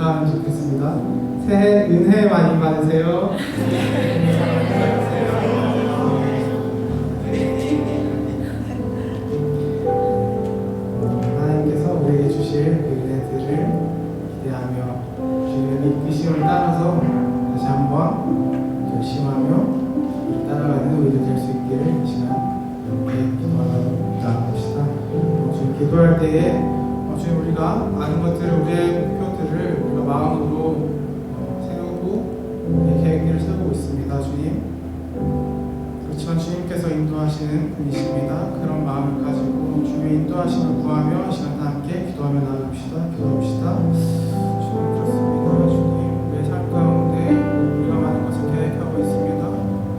인사하면 좋겠습니다. 새해 은혜 많이 받으세요. 하나님께서 우리에게 주실 그 은혜들을 기대하며 주님의 이끄심을 따라서 다시 한번 결심하며 따라가는 우리가 될 수 있기를 이 시간 함께 기도하며 나아갑시다. 주님 기도할 때에 주님 우리가 많은 것들을 우리의 목표들을 우리가 마음으로 세우고 우리의 계획들을 세우고 있습니다. 주님 그렇지만 주님께서 인도하시는 분이십니다. 그런 마음을 가지고 주님의 인도하심을 구하며 이 시간 다 함께 기도하며 나아갑시다. 기도합시다. 주님 그렇습니다. 주님 우리의 삶 가운데 우리가 많은 것을 계획하고 있습니다.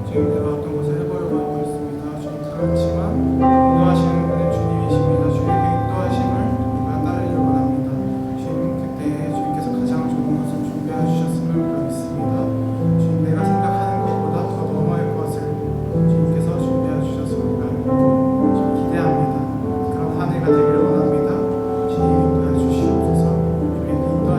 주님 내가 어떤 것을 해보려고 하고 있습니다. 주님 그렇지만 인도하시는 분은 주님이십니다. 주님의 인도하심을 우리가 따르기를 원합니다. 주님 그때 주님께서 가장 좋은 것을 준비해 주셨음을 우리가 믿습니다. 주님 내가 생각하는 것보다 더 넘어의 것을 주님께서 준비해 주셨음을 우리가 믿고 주님 기대합니다. 그런 한 해가 되기를 원합니다. 주님 인도해 주시옵소서. 주님의 인도하심을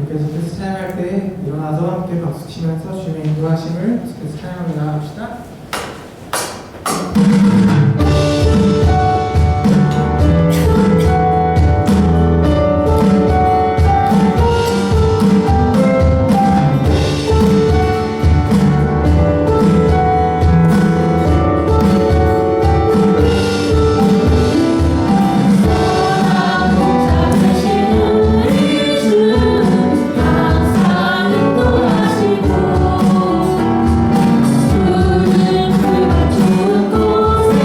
계속해서 찬양할 때 일어나서 함께 박수 치면서 주님의 인도하심을 계속해서 찬양하며 나아갑시다. 주는 그가 좋은 곳에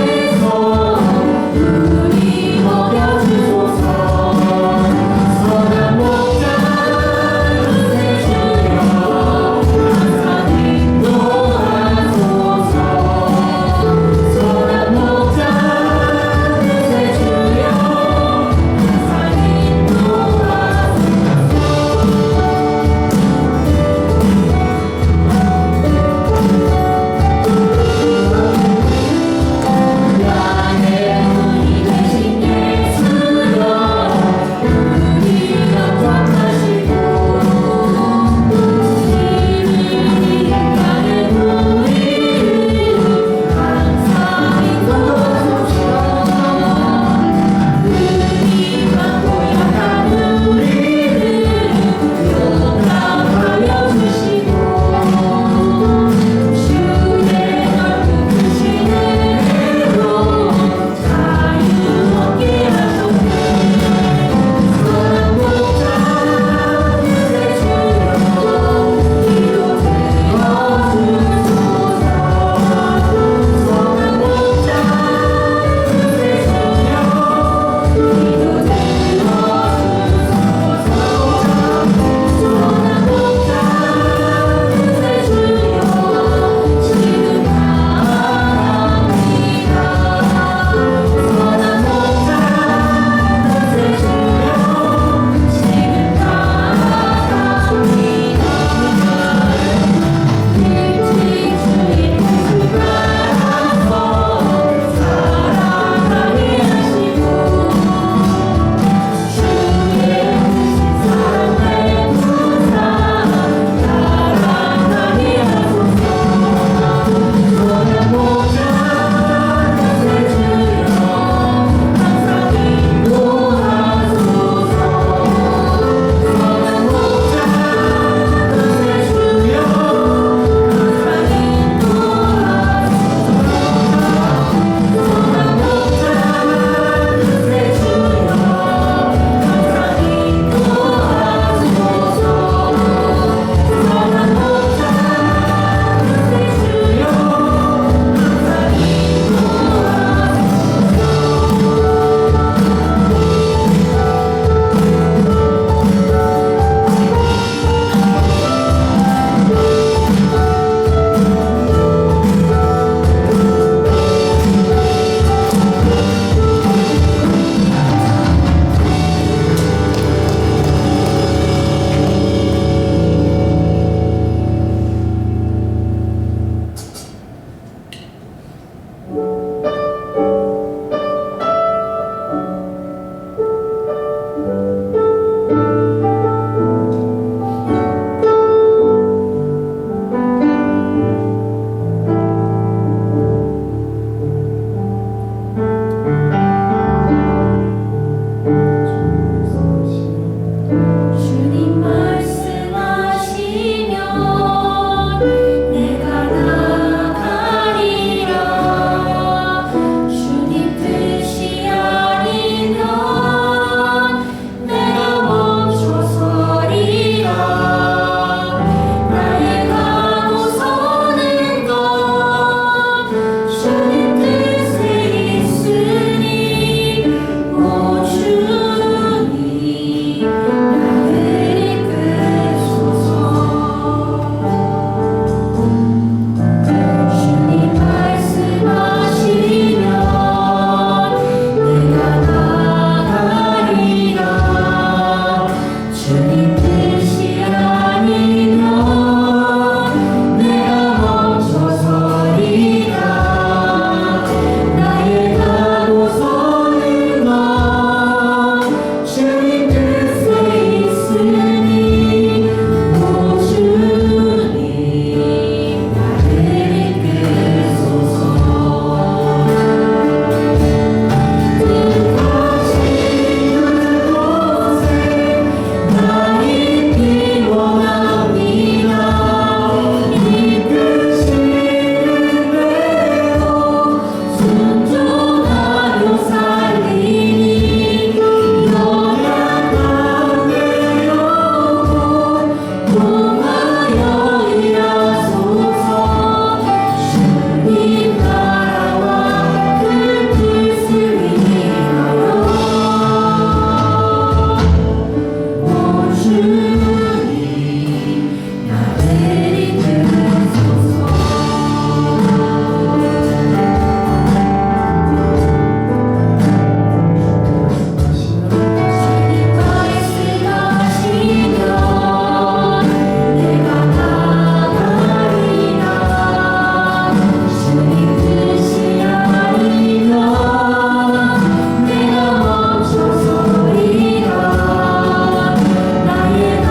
내가 멈춰서리라 나의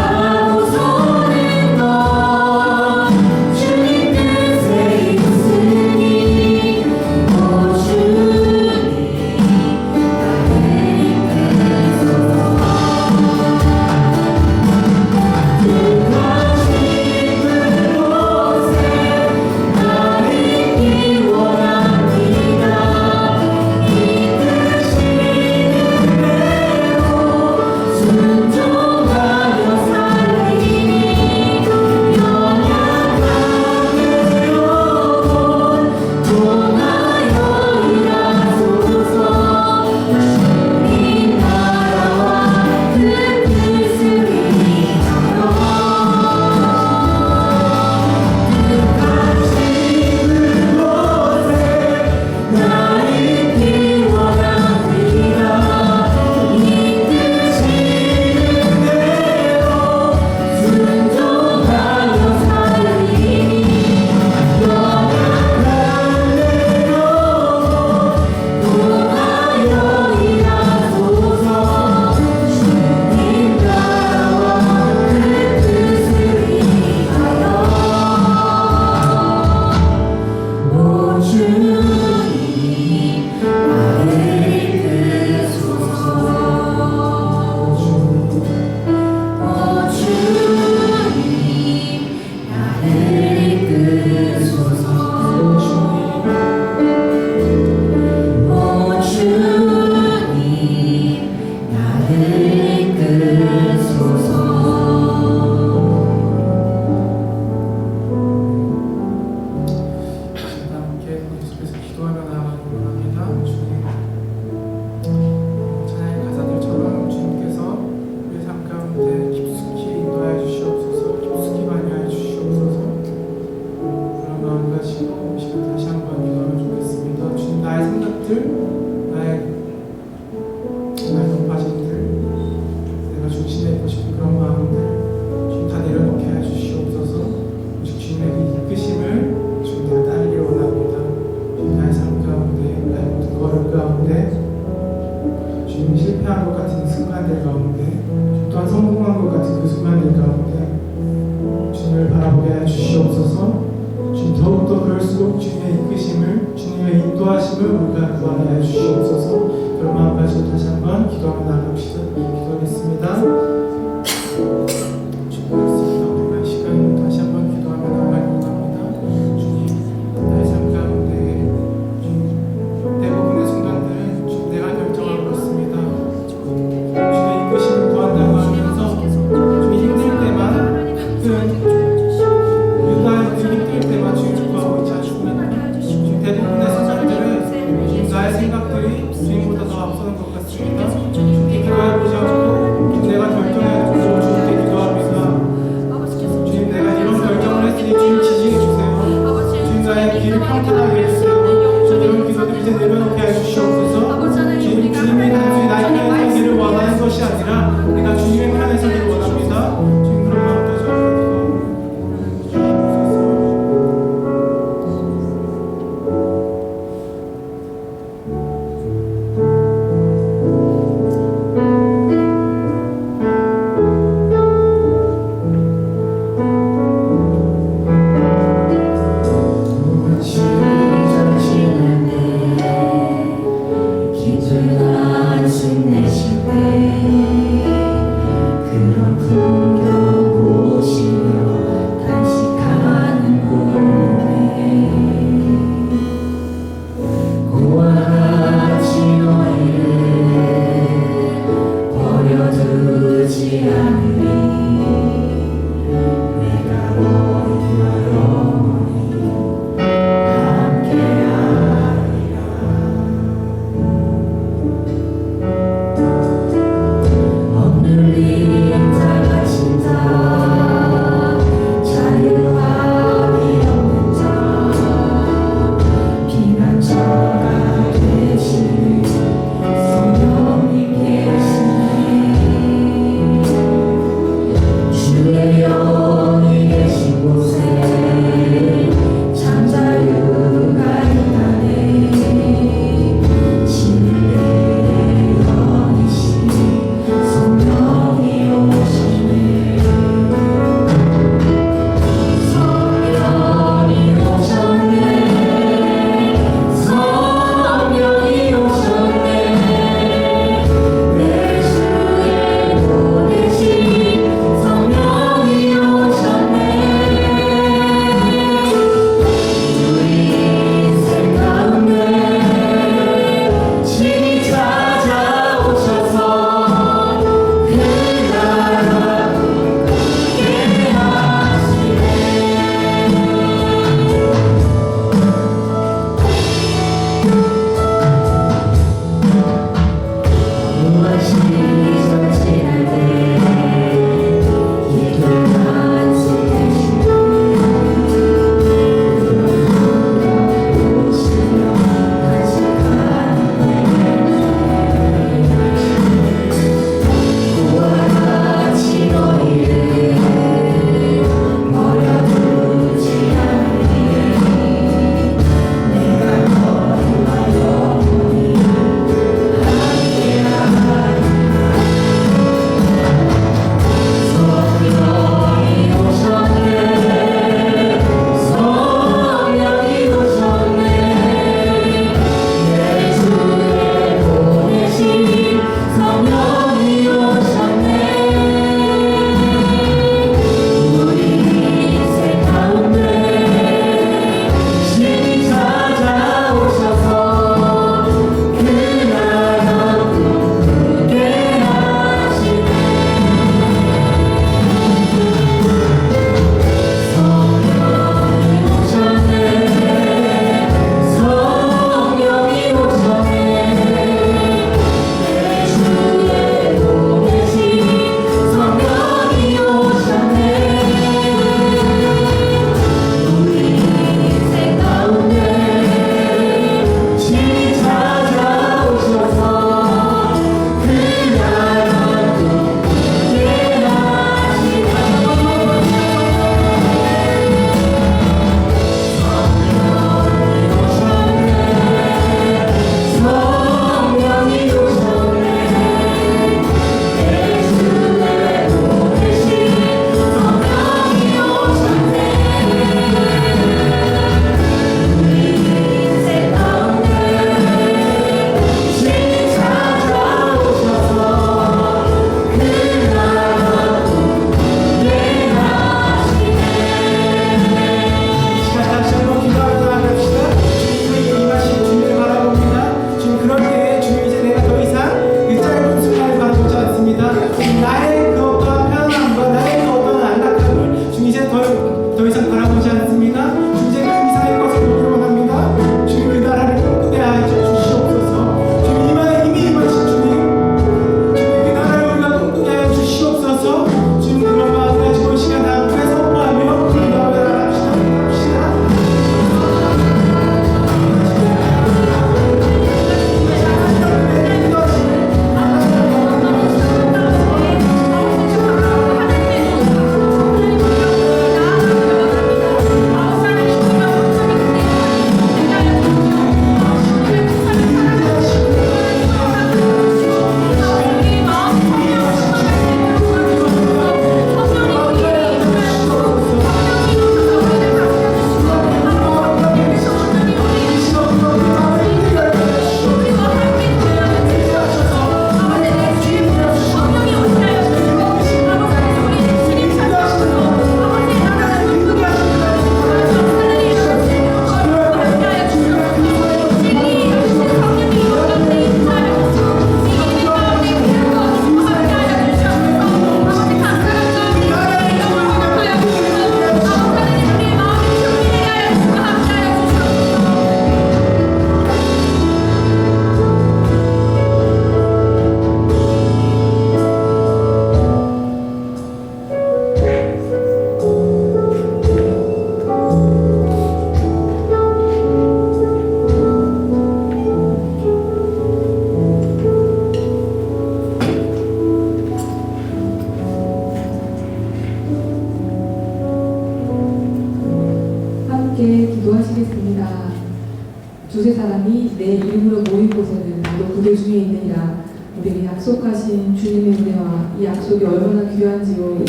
두세 사람이 내 이름으로 모인 곳에는 나도 그들 중에 있느니라. 우리에게 약속하신 주님의 은혜와 이 약속이 얼마나 귀한지요.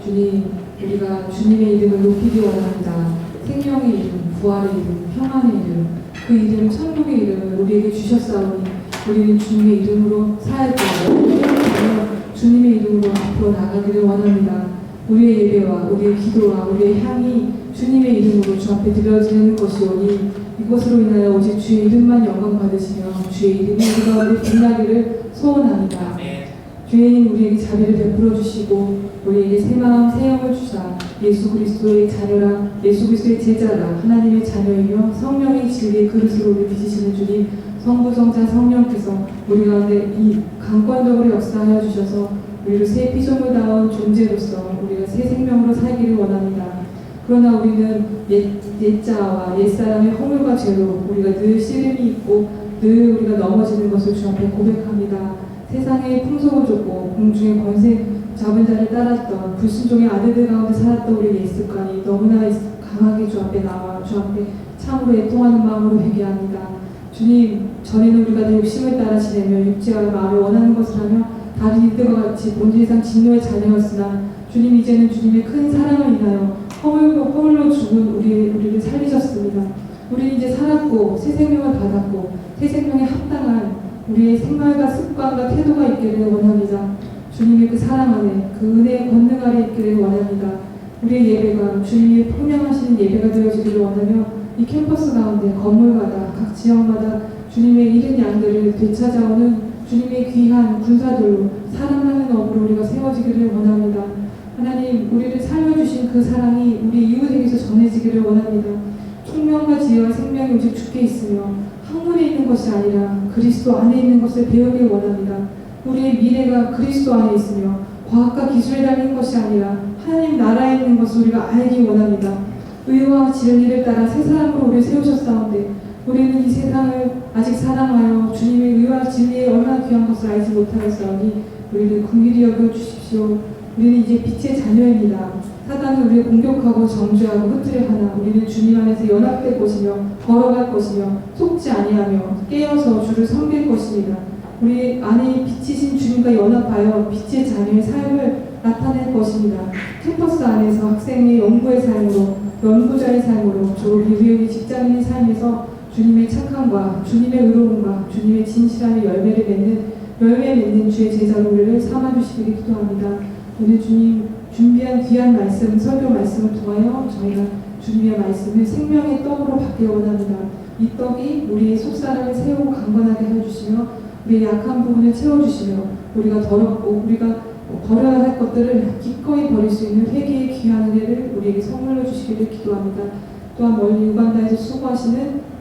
주님, 우리가 주님의 이름을 높이기 원합니다. 생명의 이름, 부활의 이름, 평안의 이름, 그 이름, 천국의 이름을 우리에게 주셨사오니 우리는 주님의 이름으로 살고 주님의 이름으로 앞으로 나가기를 원합니다. 우리의 예배와 우리의 기도와 우리의 향이 주님의 이름으로 주 앞에 드려지는 것이오니 이것으로 인하여 오직 주의 이름만 영광 받으시며 주의 이름이 우리 가운데 빛나기를 소원합니다. 주님, 우리에게 자비를 베풀어 주시고 우리에게 새 마음 새 영을 주사 예수 그리스도의 자녀라, 예수 그리스도의 제자라, 하나님의 자녀이며 성령의 진리의 그릇으로 우리 빚으시는 주님, 성부 성자 성령께서 우리 가운데 이 강권적으로 역사하여 주셔서 우리를 새 피조물다운 존재로서 우리가 새 생명으로 살기를 원합니다. 그러나 우리는 옛자와 옛사람의 허물과 죄로 우리가 늘 씨름이 있고 늘 우리가 넘어지는 것을 주 앞에 고백합니다. 세상의 풍속을 줬고 공중의 권세 잡은 자를 따랐던 불순종의 아들들 가운데 살았던 우리 옛 습관이 너무나 강하게 주 앞에 나와 주 앞에 참으로 애통하는 마음으로 회개합니다. 주님, 전에는 우리가 내 욕심을 따라 지내며 육체와 마음에 원하는 것을 하며 다른 이들과 같이 본질상 진노의 자녀였으나 주님, 이제는 주님의 큰 사랑을 인하여 허물로 죽은 우리를 살리셨습니다. 우리는 이제 살았고 새 생명을 받았고 새 생명에 합당한 우리의 생활과 습관과 태도가 있기를 원합니다. 주님의 그 사랑 안에 그 은혜의 권능 아래 있기를 원합니다. 우리의 예배가 주님이 평양하시는 예배가 되어지기를 원하며 이 캠퍼스 가운데 건물마다 각 지역마다 주님의 잃은 양들을 되찾아오는 주님의 귀한 군사들로 사랑하는 업으로 우리가 세워지기를 원합니다. 하나님, 우리를 살려주신 그 사랑이 우리 이웃에게서 전해지기를 원합니다. 총명과 지혜와 생명이 오직 주께 있으며 학문에 있는 것이 아니라 그리스도 안에 있는 것을 배우길 원합니다. 우리의 미래가 그리스도 안에 있으며 과학과 기술에 달린 것이 아니라 하나님 나라에 있는 것을 우리가 알기 원합니다. 의와 진리를 따라 새 사람으로 우리를 세우셨사온데 우리는 이 세상을 아직 사랑하여 주님의 의와 진리에 얼마나 귀한 것을 알지 못하였사오니 우리를 긍휼히 여겨 주십시오. 우리는 이제 빛의 자녀입니다. 사단은 우리를 공격하고 정죄하고 흩뜨려 하나 우리는 주님 안에서 연합될 것이며 걸어갈 것이며 속지 아니하며 깨어서 주를 섬길 것입니다. 우리 안에 빛이신 주님과 연합하여 빛의 자녀의 삶을 나타낼 것입니다. 캠퍼스 안에서 학생의 연구의 삶으로 연구자의 삶으로 졸업 이후의 직장인의 삶에서 주님의 착함과 주님의 의로움과 주님의 진실함의 열매 맺는 주의 제자로 우리를 삼아주시기를 기도합니다. 오늘 주님 준비한 귀한 말씀, 설교 말씀을 통하여 저희가 주님의 말씀을 생명의 떡으로 받기 원합니다. 이 떡이 우리의 속사람을 세우고 강건하게 해주시며 우리의 약한 부분을 채워주시며 우리가 더럽고 우리가 버려야 할 것들을 기꺼이 버릴 수 있는 회개의 귀한 은혜를 우리에게 선물로 주시기를 기도합니다. 또한 멀리 우간다에서 수고하시는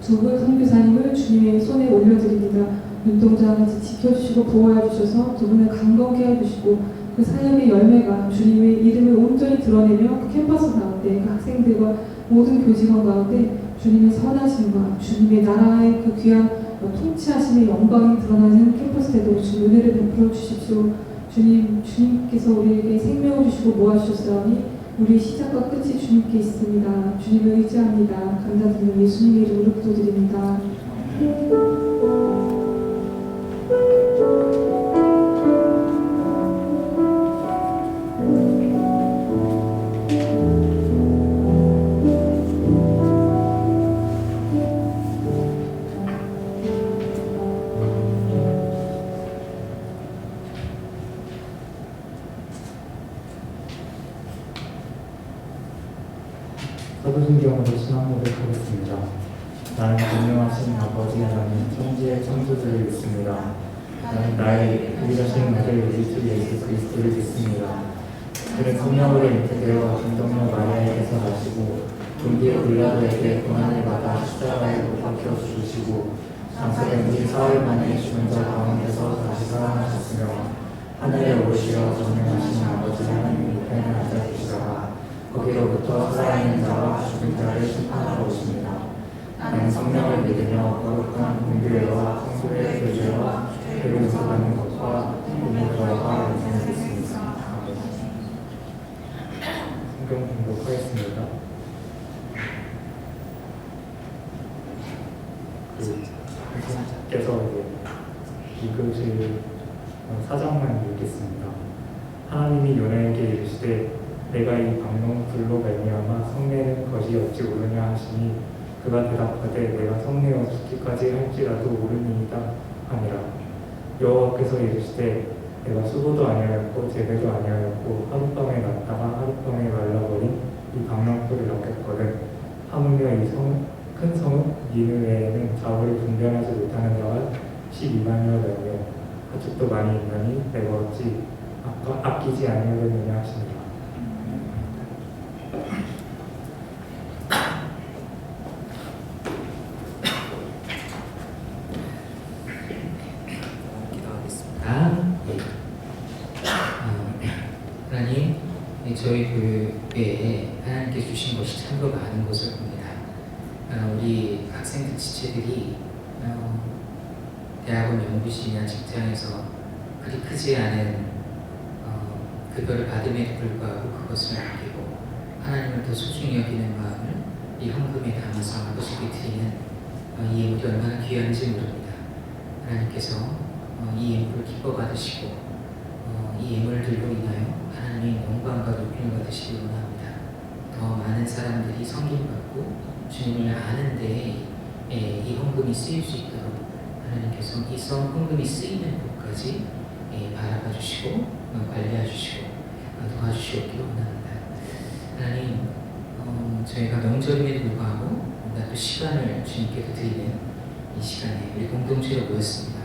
두 분 선교사님을 주님의 손에 올려드립니다. 눈동자같이 지켜주시고 보호해 주셔서 두 분을 강건케 해주시고 그 사역의 열매가 주님의 이름을 온전히 드러내며 그 캠퍼스 가운데 그 학생들과 모든 교직원 가운데 주님의 선하심과 주님의 나라의 그 귀한 통치하심의 영광이 드러나는 캠퍼스 되도록 주님 은혜를 베풀어 주십시오. 주님께서 우리에게 생명을 주시고 모아주셨사오니 우리의 시작과 끝이 주님께 있습니다. 주님을 의지합니다. 감사드리며 예수님의 이름으로 기도드립니다. 사도신경으로 신앙 고백하겠습니다. 나는 분명하신 아버지 하나님 천지의 창조주를 믿습니다. 나는 나의 유일하신 아들 우리 주 예수 그리스도를 믿습니다. 그는 성령으로 잉태되어 김동료 마리아에게서 나시고 본디오 빌라도에게 고난을 받아 십자가에 못 박혀 죽으시고 장사된 지 사흘 만에 죽은 자 가운데서 다시 살아나셨으며 하늘에 오르시어 전능하신 아버지 하나님 우편에 앉아계시다가 거기로부터 살아있는 자와 죽은 자를 심판하러 오십니다. 나는 성령을 믿으며 거룩한 공교회와 성도의 교제와 죄를 용서받는 것과 하나님의 조화가 인생을 믿습니다. 성경 공독하겠습니다. 께서 이것을 사정만 읽겠습니다. 하나님이 요나에게 이르시되 내가 이 방명불로 말미암아 성내는 것이 어찌 오르냐 하시니 그가 대답하되 내가 성내어 죽기까지 할지라도 오르니이다 하니라. 여호와께서 이르시되 내가 수고도 아니하였고 재배도 아니하였고 하룻밤에 났다가 하룻밤에 말라버린 이 방명불을 넣겠거든. 하물며 이 큰 성은 니느웨에는 자우를 분별하지 못하는 자가 12만여 명이요 가축도 많이 있나니 내가 어찌 아끼지 아니하겠느냐 하시니라. 기도하겠습니다. 하나님, 저희 교회에 하나님께 주신 것이 참으로 많은 것을 봅니다. 우리 학생들 지체들이 대학원 연구실이나 직장에서 그리 크지 않은 급여를 받음에도 불구하고 그것을 아끼고 하나님을 더 소중히 여기는 마음을 이 헌금에 담아서 아버지께 드리는 이 예물이 얼마나 귀한지 모릅니다. 하나님께서 이 예물을 기뻐 받으시고 이 예물들로 인하여 하나님의 영광과 높임을 받으시기 원합니다. 더 많은 사람들이 섬김받고 주님을 아는 데에 이 헌금이 쓰일 수 있도록 하나님께서 이 헌금이 쓰이는 곳까지 바라봐 주시고 관리해 주시고 도와주시옵기를 원합니다. 하나님, 저희가 명절임에도 불구하고 우리가 또 시간을 주님께 드리는 이 시간에 우리 공동체로 모였습니다.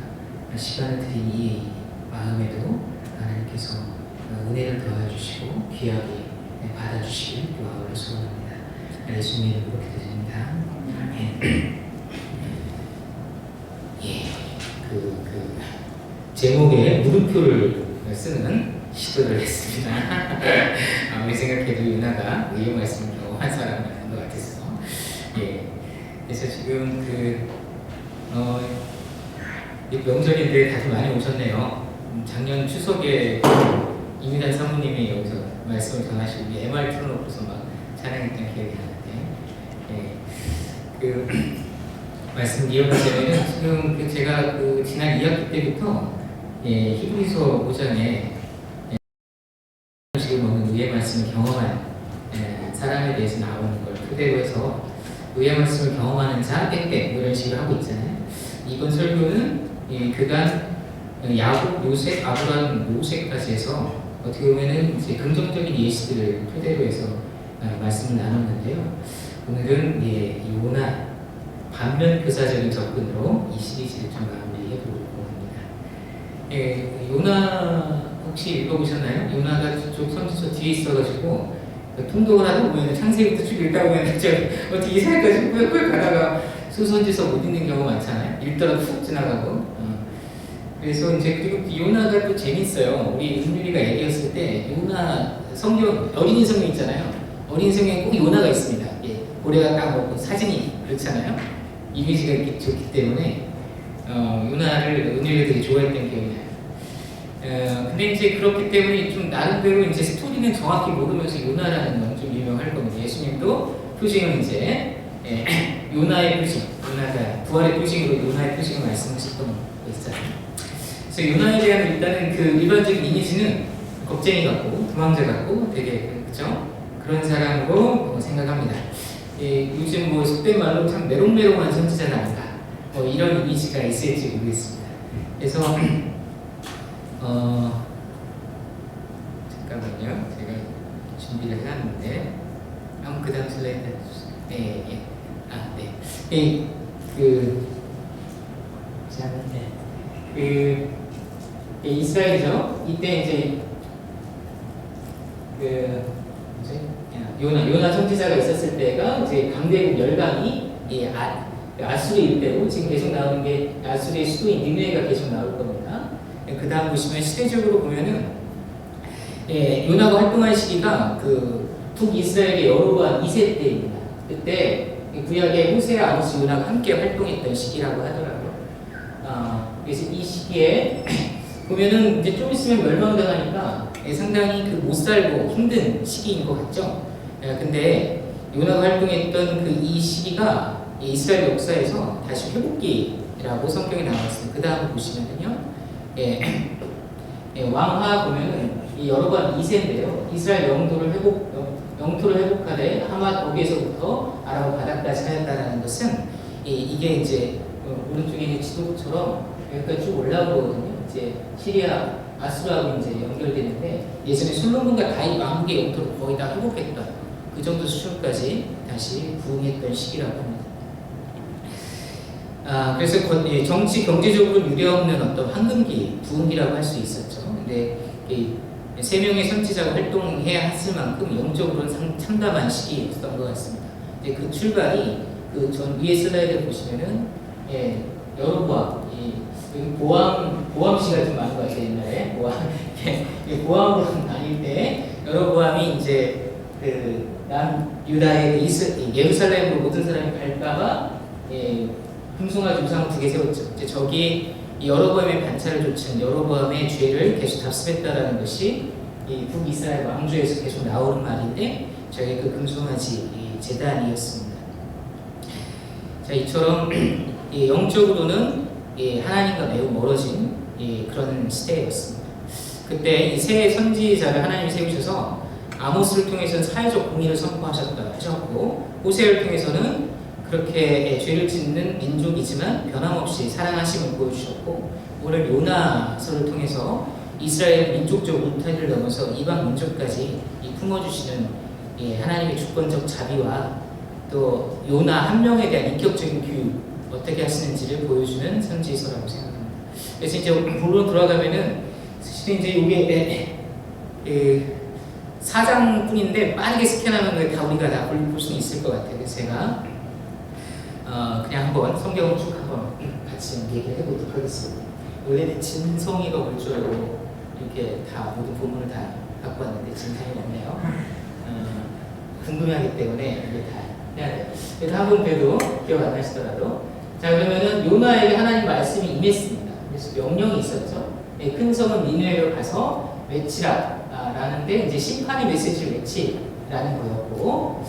시간을 드린 이 마음에도 하나님께서 은혜를 더해 주시고 귀하게 받아주시길 마음으로 소원합니다. 예수님 이름으로 기도드립니다. 제목에 물음표를 쓰는 시도를 했습니다. 아무리 생각해도 유나가 이 말씀을 한 사람이 아닌 것 같아서. 그래서 지금 명절인데 다들 많이 오셨네요. 작년 추석에 이민환 사모님이 여기서 말씀을 전하시고 MR 틀어놓고서 막 찬양했던 기억이 나는데, 말씀 이어가자면은 지금 제가 지난 2학기 때부터 히브리서 5장에 지금 오는 의의 말씀을 경험한 사람에 대해서 나오는 걸 토대로 해서 의의 말씀을 경험하는 자 땡땡 이런 식으로 하고 있잖아요. 이번 설교는 그간 야곱, 요셉, 아브라함, 모세까지 해서 어떻게 보면은 이제 긍정적인 예시들을 토대로 해서 말씀을 나눴는데요. 오늘은 요나 반면 교사적인 접근으로 이 시리즈를 좀 마무리해 보려고 합니다. 요나 혹시 읽어보셨나요? 요나가 저쪽 선지서 뒤에 있어가지고 통독을 하다 보면 창세기부터 쭉 읽다 보면 어떻게 이사회까지 꾸역꾸역 가다가 수선지서 못 읽는 경우 많잖아요. 읽다가 푹 지나가고. 그래서 이제 그리고 요나가 또 재밌어요. 우리 은밀이가 얘기했을 때 요나 성경 어린이 성경 있잖아요. 어린이 성경에 꼭 요나가 있습니다. 고래가 딱 먹고 사진이 그렇잖아요. 이미지가 좋기 때문에 요나를 은밀이가 되게 좋아했던 기억이 나요. 근데 이제 그렇기 때문에 좀 나름대로 이제 스토리는 정확히 모르면서 요나라는 건 좀 유명할 겁니다. 예수님도 표징은 이제 요나의 표징, 요나가 부활의 표징으로 요나의 표징을 말씀하셨던 거 있잖아요. 그래서 요나에 대한 일단은 그 일반적인 이미지는 겁쟁이 같고 도망자 같고 되게 그렇죠? 그런 사람으로 생각합니다. 요즘 뭐 속된 말로 참 메롱메롱한 선지자는 아닌가 이런 이미지가 있을지 모르겠습니다. 그래서 잠깐만요. 제가 준비를 해놨는데 그 다음 슬라이드 해주세요. 이스라엘이죠. 이때 이제 요나 선지자가 있었을 때가 이제 강대국 열강이 아수르 일대로 지금 계속 나오는 게 아수르의 수도인 니느웨가 계속 나올 겁니다. 그 다음 보시면 시대적으로 보면은 요나가 활동한 시기가 북이스라엘의 여로보암 2세 때입니다. 그때 구약의 호세아, 아모스, 요나가 함께 활동했던 시기라고 하더라고요. 그래서 이 시기에 보면은 이제 좀 있으면 멸망당하니까 상당히 못 살고 힘든 시기인 것 같죠. 근데 요나가 활동했던 이 시기가 이 이스라엘 역사에서 다시 회복기라고 성경에 나와 있습니다. 그 다음 보시면은요, 왕하 보면은 이 여로보암 2세인데요. 이스라엘 영토를 회복하되 하맛 거기에서부터 아람 바다까지 하였다라는 것은 이게 이제 오른쪽에 있는 지도처럼 여기까지 쭉 올라오거든요. 이제 시리아 아수라하고 이제 연결되는데 예전에 솔로몬과 다윗 왕국의 영토를 거의 다 회복했던 그 정도 수준까지 다시 부흥했던 시기라고 합니다. 그래서 정치 경제적으로 유례없는 어떤 황금기, 부흥기라고 할 수 있었죠. 근데 세 명의 선지자가 활동해야 했을 만큼 영적으로는 참담한 시기였던 것 같습니다. 근데 그 출발이 그 전 위에 슬라이드를 보시면은 여로보암 여기 보암시가 좀 많은 것 같아요. 옛날에 보암으로 다닐 때 여로보암이 이제 그 유다의 예루살렘으로 모든 사람이 갈까봐 흠숭아 우상을 2개 세웠죠. 이제 저기 여로보암의 반차를 좇은 여로보암의 죄를 계속 답습했다라는 것이 이 북이스라엘 왕조에서 계속 나오는 말인데 저게 그 금송아지 제단이었습니다. 자, 이처럼 영적으로는 하나님과 매우 멀어진 그런 시대였습니다. 그때 이 세 선지자를 하나님이 세우셔서 아모스를 통해서는 사회적 공의를 선포하셨고 호세를 통해서는 그렇게 죄를 짓는 민족이지만 변함없이 사랑하심을 보여주셨고 오늘 요나서를 통해서 이스라엘 민족적 울타리를 넘어서 이방 민족까지 품어주시는 하나님의 주권적 자비와 또 요나 한 명에 대한 인격적인 교육 어떻게 하시는지를 보여주는 선지서라고 생각합니다. 그래서 이제 본론 돌아가면은 사실 이제 이게 4장뿐인데 빠르게 스캔하면 다 우리가 다 볼 수 있을 것 같아요. 그래서 제가 그냥 한번 성경을 쭉 한번 같이 얘기를 해보도록 하겠습니다. 원래는 진성이가 올 줄 알고 이렇게 다 모든 본문을 다 갖고 왔는데 진성이 없네요. 궁금해하기 때문에 이게 다 해야 돼요. 그래서 한번 그래도 기억 안 나시더라도 자 그러면은 요나에게 하나님 말씀이 임했습니다. 그래서 명령이 있었죠. 큰 성은 니느웨로 가서 외치라 라는데 이제 심판의 메시지를 외치라는 거였고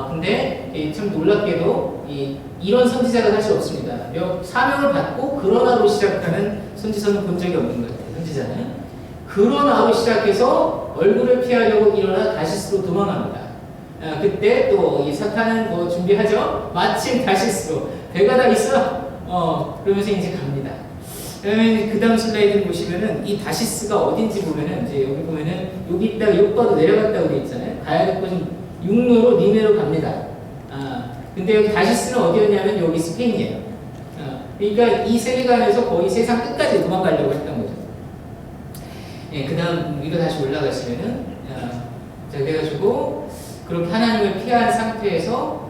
근데 참 놀랍게도 이런 선지자가 사실 없습니다. 사명을 받고 그러나로 시작하는 선지서는 본 적이 없는 것 같아요. 선지자는 그러나로 시작해서 얼굴을 피하려고 일어나 다시스로 도망합니다. 그때 또 이 사탄은 뭐 준비하죠. 마침 다시스로 배가 다 있어. 그러면서 이제 갑니다. 그러면 그 다음 슬라이드를 보시면은 이 다시스가 어딘지 보면은 이제 여기 보면은 여기 있다가 육 봐도 내려갔다고 돼 있잖아요. 가야 될 곳은 육로로 니네로 갑니다. 근데 여기 다시스는 어디였냐면 여기 스페인이에요. 그러니까 이 세계관에서 거의 세상 끝까지 도망가려고 했던 거죠. 그 다음 위로 다시 올라가시면은 자 그래가지고 그렇게 하나님을 피한 상태에서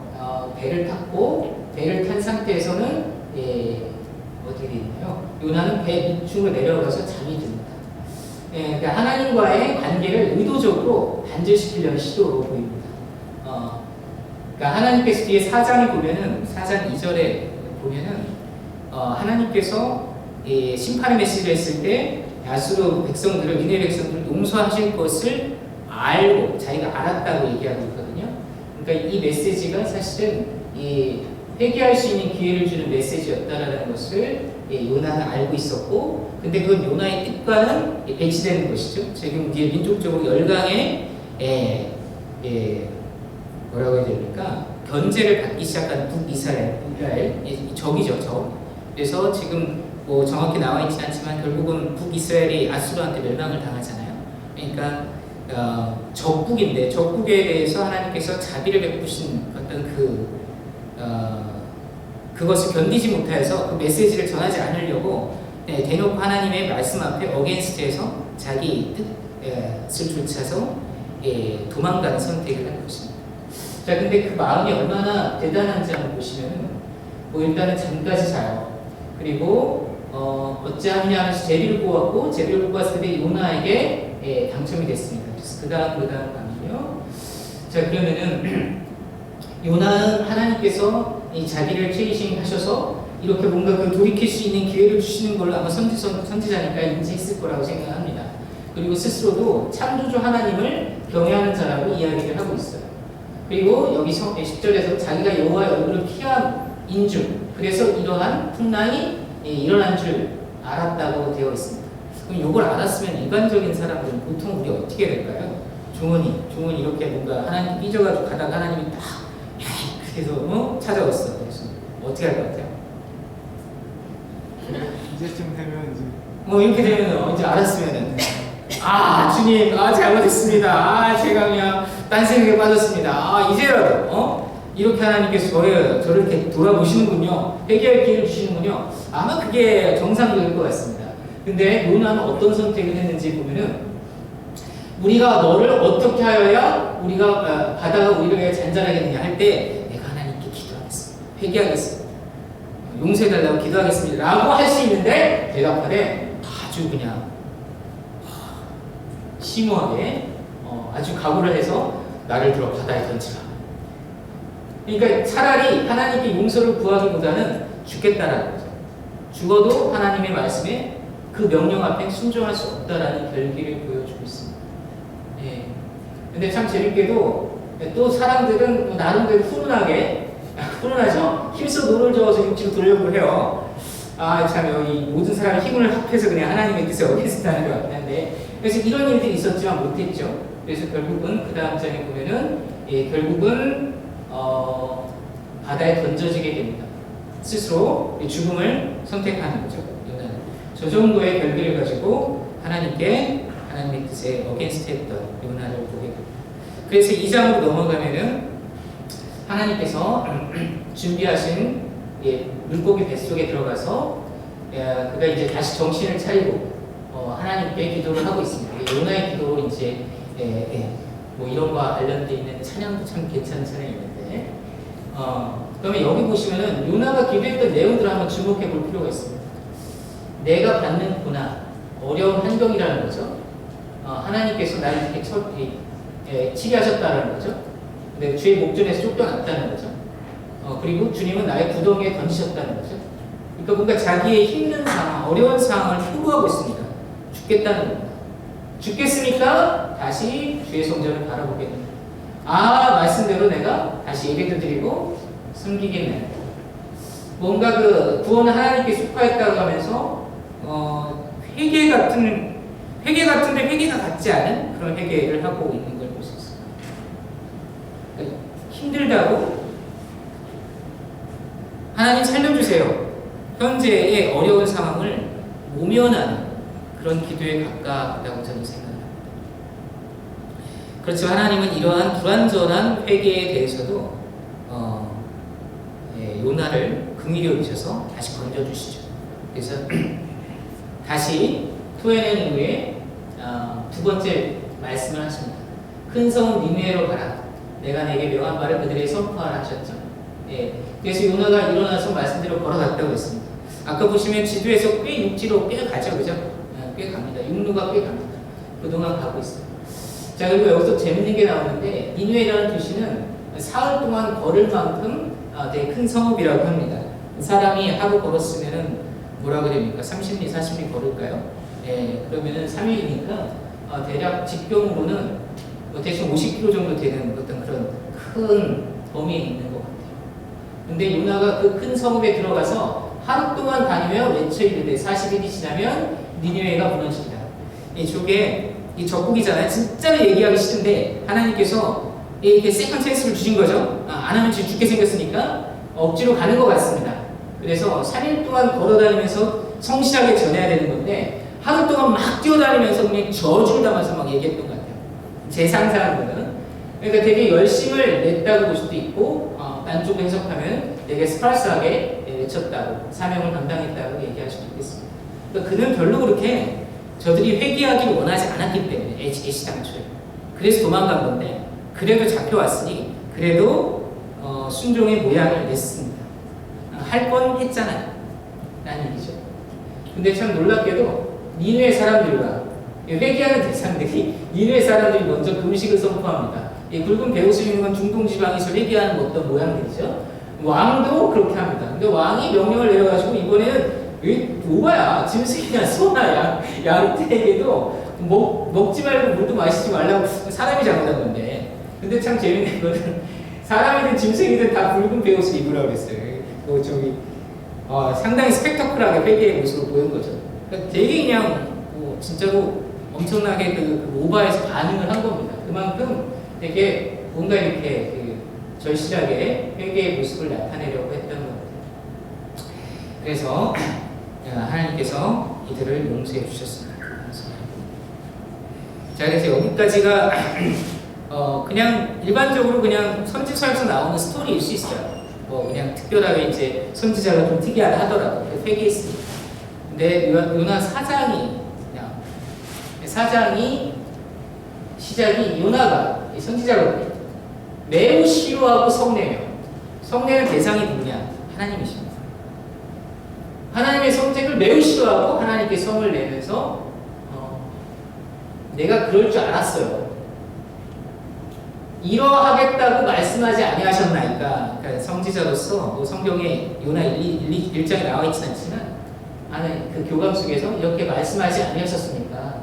배를 탔고 배를 탄 상태에서는 어떻게 되어 있나요? 요나는 배 밑으로 내려가서 잠이 듭니다. 그러니까 하나님과의 관계를 의도적으로 단절시키려는 시도로 보입니다. 그러니까 하나님께서 뒤에 4장을 보면은 4장 2절에 보면은 하나님께서 심판의 메시지를 했을 때 야수로 백성들을 니네 백성들을 용서하실 것을 알고 자기가 알았다고 얘기하고 있거든요. 그러니까 이 메시지가 사실은 회개할 수 있는 기회를 주는 메시지였다라는 것을 요나는 알고 있었고, 근데 그건 요나의 뜻과는 배치되는 것이죠. 지금 뒤에 민족적으로 열강에 뭐라고 해야 됩니까? 견제를 받기 시작한 북이스라엘, 적이죠, 적. 그래서 지금 뭐 정확히 나와 있지 않지만 결국은 북이스라엘이 아수르한테 멸망을 당하잖아요. 그러니까 적국인데 적국에 대해서 하나님께서 자비를 베푸신 어떤 그것을 견디지 못해서 그 메시지를 전하지 않으려고 대놓고 하나님의 말씀 앞에 어게인스트해서 자기 뜻을 쫓아서 도망가는 선택을 한 것입니다. 자, 근데 그 마음이 얼마나 대단한지 한번 보시면은 뭐 일단은 잠까지 자요. 그리고 어찌하느냐 하면서 제비를 뽑았고 제비를 뽑았을 때 요나에게 당첨이 됐습니다. 그래서 그 다음 가면요. 자, 그러면은 요나는 하나님께서 이 자기를 트레이싱 하셔서 이렇게 뭔가 그 돌이킬 수 있는 기회를 주시는 걸로 아마 선지자니까 인지했을 거라고 생각합니다. 그리고 스스로도 창조주 하나님을 경외하는 자라고 이야기를 하고 있어요. 그리고 여기 10절에서 자기가 여호와의 얼굴을 피함인 줄, 그래서 이러한 풍랑이 일어난 줄 알았다고 되어 있습니다. 그럼 이걸 알았으면 일반적인 사람들은 보통 우리 어떻게 될까요? 종원이 이렇게 뭔가 하나님 삐져가지고 가다가 하나님이 딱 그래서 찾아왔어. 그래서 어떻게 할 것 같아요? 이제쯤 되면 이제 이렇게 되면 이제 알았으면은 주님 잘못했습니다. 제가 그냥 딴 생각에 빠졌습니다. 이제라도 이렇게 하나님께서 저를 이렇게 돌아보시는군요. 회개할 기회를 주시는군요. 아마 그게 정상적일 것 같습니다. 근데 요나는 어떤 선택을 했는지 보면은 우리가 너를 어떻게 하여야 우리가 바다가 우리를 잔잔하겠느냐 할 때 내가 하나님께 기도하겠습니다. 회개하겠습니다. 용서해달라고 기도하겠습니다. 라고 할 수 있는데 대답하되 아주 그냥 심오하게 아주 각오를 해서 나를 들어 바다에 던지라. 그러니까 차라리 하나님께 용서를 구하기보다는 죽겠다라는 거죠. 죽어도 하나님의 말씀에 그 명령 앞에 순종할 수 없다라는 결기를 보여주고 있습니다. 예. 근데 참 재밌게도 또 사람들은 나름대로 훈훈하죠? 힘써 노를 저어서 육지로 돌려고 해요. 참 여기 모든 사람이 힘을 합해서 그냥 하나님의 뜻에 어긋는다는 것 같긴 한데, 그래서 이런 일들이 있었지만 못했죠. 그래서 결국은 그 다음 장에 보면은 결국은 바다에 던져지게 됩니다. 스스로 죽음을 선택하는 거죠. 요나는 저 정도의 결기를 가지고 하나님의 뜻에 어게인스트 했던 요나를 보게 됩니다. 그래서 2장으로 넘어가면은 하나님께서 준비하신 물고기 뱃속에 들어가서 그가 이제 다시 정신을 차리고 하나님께 기도를 하고 있습니다. 요나의 기도를 이제 뭐 이런 거와 관련돼 있는 찬양도 참 괜찮은 찬양이 있는데 그러면 여기 보시면은 요나가 기도했던 내용들을 한번 주목해 볼 필요가 있습니다. 내가 받는 고난, 어려운 환경이라는 거죠. 하나님께서 나를 이렇게 치리하셨다는 거죠. 근데 주의 목전에서 쫓겨났다는 거죠. 그리고 주님은 나의 구덩이에 던지셨다는 거죠. 그러니까 뭔가 자기의 힘든 상황, 어려운 상황을 표구하고 있습니다. 죽겠다는 겁니다. 죽겠으니까 다시 주의 성전을 바라보겠네. 말씀대로 내가 다시 예배도 드리고 섬기겠네. 뭔가 그 구원은 하나님께 속하였다고 하면서 회개 같은데 회개가 같지 않은 그런 회개를 하고 있는 걸 볼 수 있습니다. 그러니까 힘들다고 하나님 살려주세요. 현재의 어려운 상황을 모면하는 그런 기도에 가깝다고 저는 생각합니다. 그렇지만 하나님은 이러한 불완전한 회개에 대해서도 요나를 긍휼히 여기셔서 다시 건져주시죠. 그래서 다시 토해낸 후에 두 번째 말씀을 하십니다. 큰 성은 니느웨로 가라. 내가 내게 명한 바를 그들에게 선포하라 하셨죠. 그래서 요나가 일어나서 말씀대로 걸어갔다고 했습니다. 아까 보시면 지도에서 꽤 육지로 꽤 가죠, 그죠? 꽤 갑니다. 육로가 꽤 갑니다. 그동안 가고 있어요. 자, 그리고 여기서 재밌는 게 나오는데 니느웨라는 도시는 사흘 동안 걸을 만큼 되게 큰 성읍이라고 합니다. 사람이 하루 걸었으면은 뭐라 그럽니까? 30리, 40리 걸을까요? 그러면은 3일이니까 대략 직경으로는 대충 50km 정도 되는 어떤 그런 큰 범위에 있는 것 같아요. 근데 요나가 그 큰 성읍에 들어가서 하루 동안 다니며 외쳐 이르되 40일이 지나면 니느웨가 무너지리라. 저게 이 적국이잖아요. 진짜로 얘기하기 싫은데 하나님께서 이렇게 세컨 찬스를 주신 거죠. 안 하면 지금 죽게 생겼으니까 억지로 가는 것 같습니다. 그래서 3일 동안 걸어다니면서 성실하게 전해야 되는 건데 하루 동안 막 뛰어다니면서 그냥 저주를 담아서 막 얘기했던 것 같아요. 제 상상으로는. 그러니까 되게 열심을 냈다고 볼 수도 있고 딴 쪽으로 해석하면 되게 스파르스하게 외쳤다고 사명을 감당했다고 얘기할 수도 있겠습니다. 그러니까 그는 별로 그렇게 저들이 회개하기를 원하지 않았기 때문에 애시당초에 그래서 도망간 건데 그래도 잡혀왔으니 그래도 순종의 모양을 냈습니다. 할 건 했잖아요 라는 얘기죠. 근데 참 놀랍게도 니느웨 사람들과 회개하는 대상들이 니느웨 사람들이 먼저 금식을 선포합니다. 굵은 배옷을 입는 건 중동 지방에서 회개하는 어떤 모양들이죠. 왕도 그렇게 합니다. 근데 왕이 명령을 내려가지고 이번에는 오바야, 짐승이냐 소나 양떼에게도 먹지 말고 물도 마시지 말라고 사람이 잘못한 건데. 근데 참 재밌는 거는 사람이든 짐승이든 다 붉은 베옷을 입으라고 그랬어요. 상당히 스펙터클하게 회개의 모습을 보인 거죠. 그러니까 되게 그냥 진짜로 엄청나게 그 오바에서 반응을 한 겁니다. 그만큼 되게 뭔가 이렇게 절실하게 회개의 모습을 나타내려고 했던 겁니다. 그래서 하나님께서 이들을 용서해 주셨습니다. 자, 그래서 여기까지가 그냥 일반적으로 그냥 선지서에서 나오는 스토리일 수 있어요. 그냥 특별하게 이제 선지자가 좀 특이하다 하더라도 회개했습니다. 근데 요나 4장이 시작이 요나가 선지자거든요. 매우 싫어하고 성내며, 성내는 대상이 누구냐? 하나님이십니다. 하나님의 성책을 매우 싫어하고 하나님께 성을 내면서 내가 그럴 줄 알았어요. 이러하겠다고 말씀하지 아니하셨나이까. 그러니까 성지자로서 성경에 요나 1장에 나와 있지는 않지만 그 교감 속에서 이렇게 말씀하지 아니하셨습니까?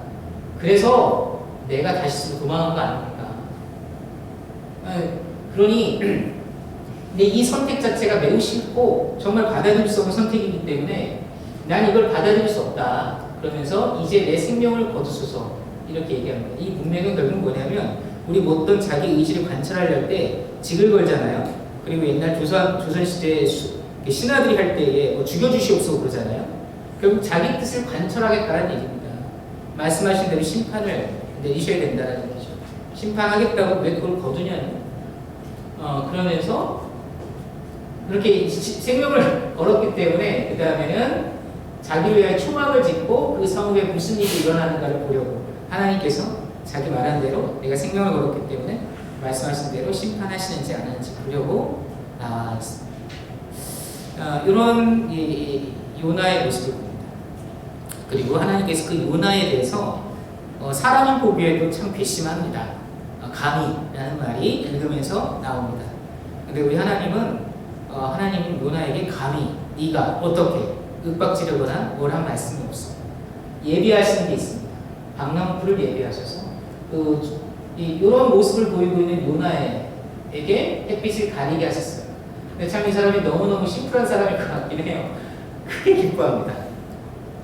그래서 내가 다시 도망한 거 아닙니까? 그러니 근데 이 선택 자체가 매우 싫고 정말 받아들일 수 없는 선택이기 때문에 난 이걸 받아들일 수 없다. 그러면서 이제 내 생명을 거두소서 이렇게 얘기합니다. 이 문맥은 결국 뭐냐면 우리 어떤 자기 의지를 관철하려 때 직을 걸잖아요. 그리고 옛날 조선시대 신하들이 할 때에 죽여주시옵소서 그러잖아요. 결국 자기 뜻을 관철하겠다는 얘기입니다. 말씀하신 대로 심판을 내리셔야 된다는 얘기죠. 심판하겠다고 왜 그걸 거두냐는 그러면서 그렇게 생명을 걸었기 때문에 그 다음에는 자기를 위해 초막을 짓고 그 성읍에 무슨 일이 일어나는가를 보려고 하나님께서 자기 말한 대로 내가 생명을 걸었기 때문에 말씀하신 대로 심판하시는지 안 하는지 보려고 나왔습니다. 이런 요나의 모습을 봅니다. 그리고 하나님께서 그 요나에 대해서 사람이 보기에도 참 괘씸합니다. 감히라는 말이 읽으면서 나옵니다. 근데 우리 하나님은 요나에게 감히 네가 어떻게 윽박지르거나 뭘 한 말씀이 없어. 예비하시는 게 있습니다. 박랑풀을 예비하셔서 이런 모습을 보이고 있는 요나에게 햇빛을 가리게 하셨어요. 근데 참 이 사람이 너무너무 심플한 사람일 것 같긴 해요. 크게 기뻐합니다.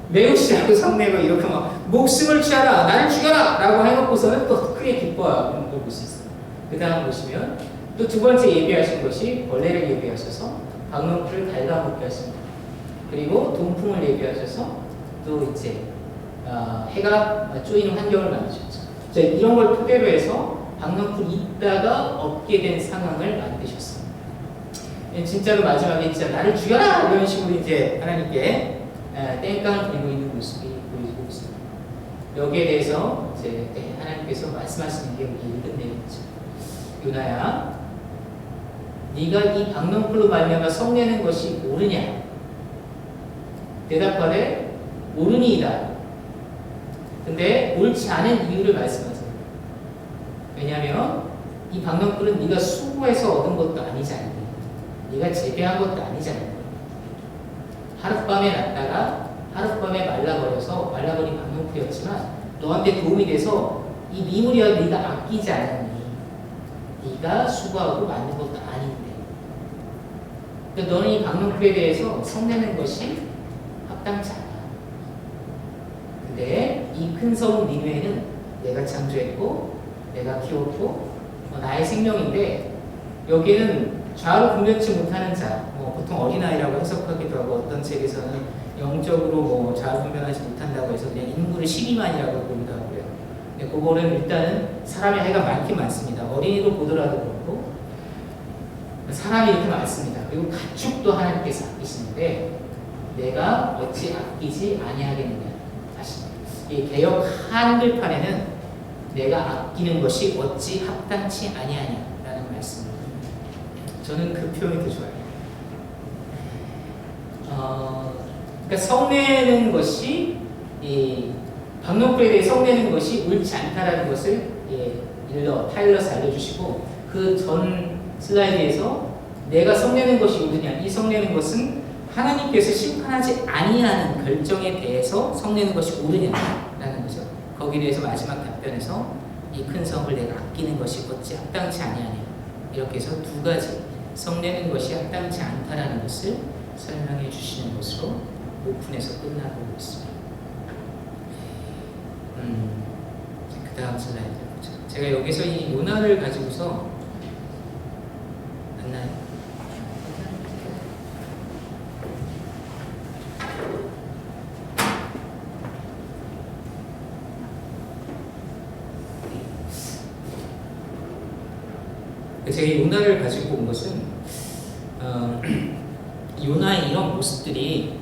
매우 시하고 성내고 이렇게 막 목숨을 취하라 나를 죽여라 라고 해놓고서는 또 크게 기뻐하는 걸 볼 수 있어요. 그 다음 보시면 또 두 번째 예비하신 것이 벌레를 예비하셔서 박랑풀을 갉아먹게 하십니다. 그리고 동풍을 예비하셔서 또 이제 해가 쪼이는 환경을 만드셨죠. 이런 걸 토대로 해서 박랑풀이 있다가 없게 된 상황을 만드셨습니다. 진짜로 마지막에 진짜 나를 죽여라 이런 식으로 이제 하나님께 땡깡을 부리고 있는 모습이 보이고 있습니다. 여기에 대해서 이제 하나님께서 말씀하시는 게 우리 읽은 내용이죠. 요나야, 네가 이 박랑풀로 말미암아 성내는 것이 옳으냐? 대답하되 옳으니이다. 근데 옳지 않은 이유를 말씀하세요. 왜냐하면 이 박랑풀은 네가 수고해서 얻은 것도 아니지 않니? 네가 재배한 것도 아니지 않니? 하룻밤에 났다가 하룻밤에 말라버린 박랑풀이었지만 너한테 도움이 돼서 이 미물이야 네가 아끼지 않았니? 네가 수고하고 만든 것도 아닌데. 그러니까 너는 이 박랑풀에 대해서 성내는 것이 합당치 않아. 근데 이 큰 성 니느웨는 내가 창조했고 내가 키웠고 나의 생명인데 여기에는 좌우 분별치 못하는 자, 보통 어린아이라고 해석하기도 하고 어떤 책에서는 영적으로 좌우 분별하지 못한다고 해서 그냥 인구를 12만이라고 보기도 하고요. 근데 그거는 일단은 사람의 해가 많긴 많습니다. 어린이로 보더라도 그렇고 사람이 이렇게 많습니다. 그리고 가축도 하나님께서 아끼시는데 내가 어찌 아끼지 아니하겠느냐 하십니다. 이 개역 한글판에는 내가 아끼는 것이 어찌 합당치 아니하냐라는 말씀입니다. 저는 그 표현이 더 좋아요. 그러니까 성내는 것이 박랑풀에 대해 성내는 것이 옳지 않다라는 것을 타일러스 알려주시고 그 전 슬라이드에서 내가 성내는 것이 옳으냐 이 성내는 것은 하나님께서 심판하지 아니하는 결정에 대해서 성내는 것이 옳으냐라는 거죠. 거기에 대해서 마지막 답변에서 이 큰 성을 내가 아끼는 것이 어찌 합당치 아니하냐 이렇게 해서 두 가지 성내는 것이 합당치 않다라는 것을 설명해 주시는 것으로 오픈해서 끝나고 있습니다. 그 다음 슬라이드 보죠. 제가 여기서 이 요나를 가지고서 맞나요? 제가 요나를 가지고 온 것은 요나의 이런 모습들이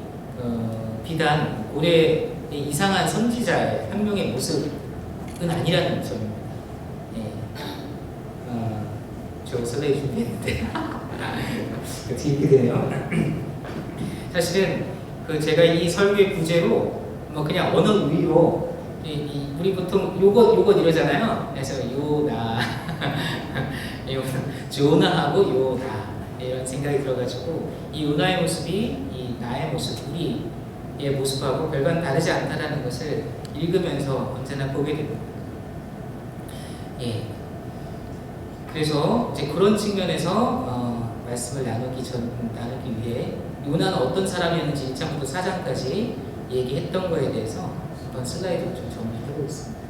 비단 올해 이상한 선지자의 한 명의 모습은 아니라는 점입니다. 예. 저 슬라이드 준비했는데 어떻게 이렇게 되네요. 사실은 제가 이 설교의 부제로 뭐 그냥 언어 위로 우리 보통 요것 이러잖아요. 그래서 요나 조나하고 요나 이런 생각이 들어가지고 이 요나의 모습이 이 나의 모습, 우리의 모습하고 별반 다르지 않다라는 것을 읽으면서 언제나 보게 됩니다. 예. 그래서 이제 그런 측면에서 말씀을 나누기 위해 요나는 어떤 사람이었는지 1장부터 4장까지 얘기했던 거에 대해서 한번 슬라이드를 좀 정리해 보겠습니다.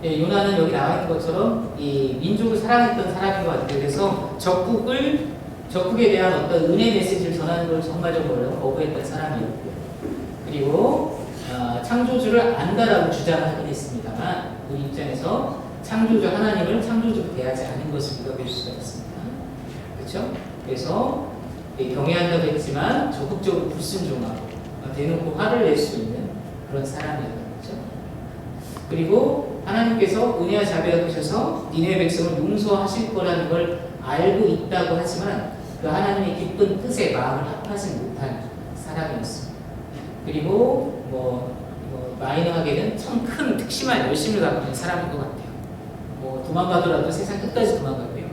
예, 요나는 여기 나와 있는 것처럼 이 민족을 사랑했던 사람인 것 같아요. 그래서 적국에 대한 어떤 은혜 메시지를 전하는 걸 정말로 거부했던 사람이었고요. 그리고 창조주를 안다라고 주장하긴 했습니다만 우리 입장에서 창조주 하나님을 창조주로 대하지 않은 것을 우리가 볼 수가 있습니다. 그렇죠? 그래서 경외한다고 했지만 적극적으로 불순종하고 대놓고 화를 낼 수 있는 그런 사람이었던 거죠. 그리고 하나님께서 은혜와 자비가 되셔서 니네의 백성을 용서하실 거라는 걸 알고 있다고 하지만 그 하나님의 기쁜 뜻에 마음을 합하지 못한 사람이었습니다. 그리고 마이너하게는 참 큰 특심한 열심을 갖고 있는 사람인 것 같아요. 도망가더라도 세상 끝까지 도망가고요.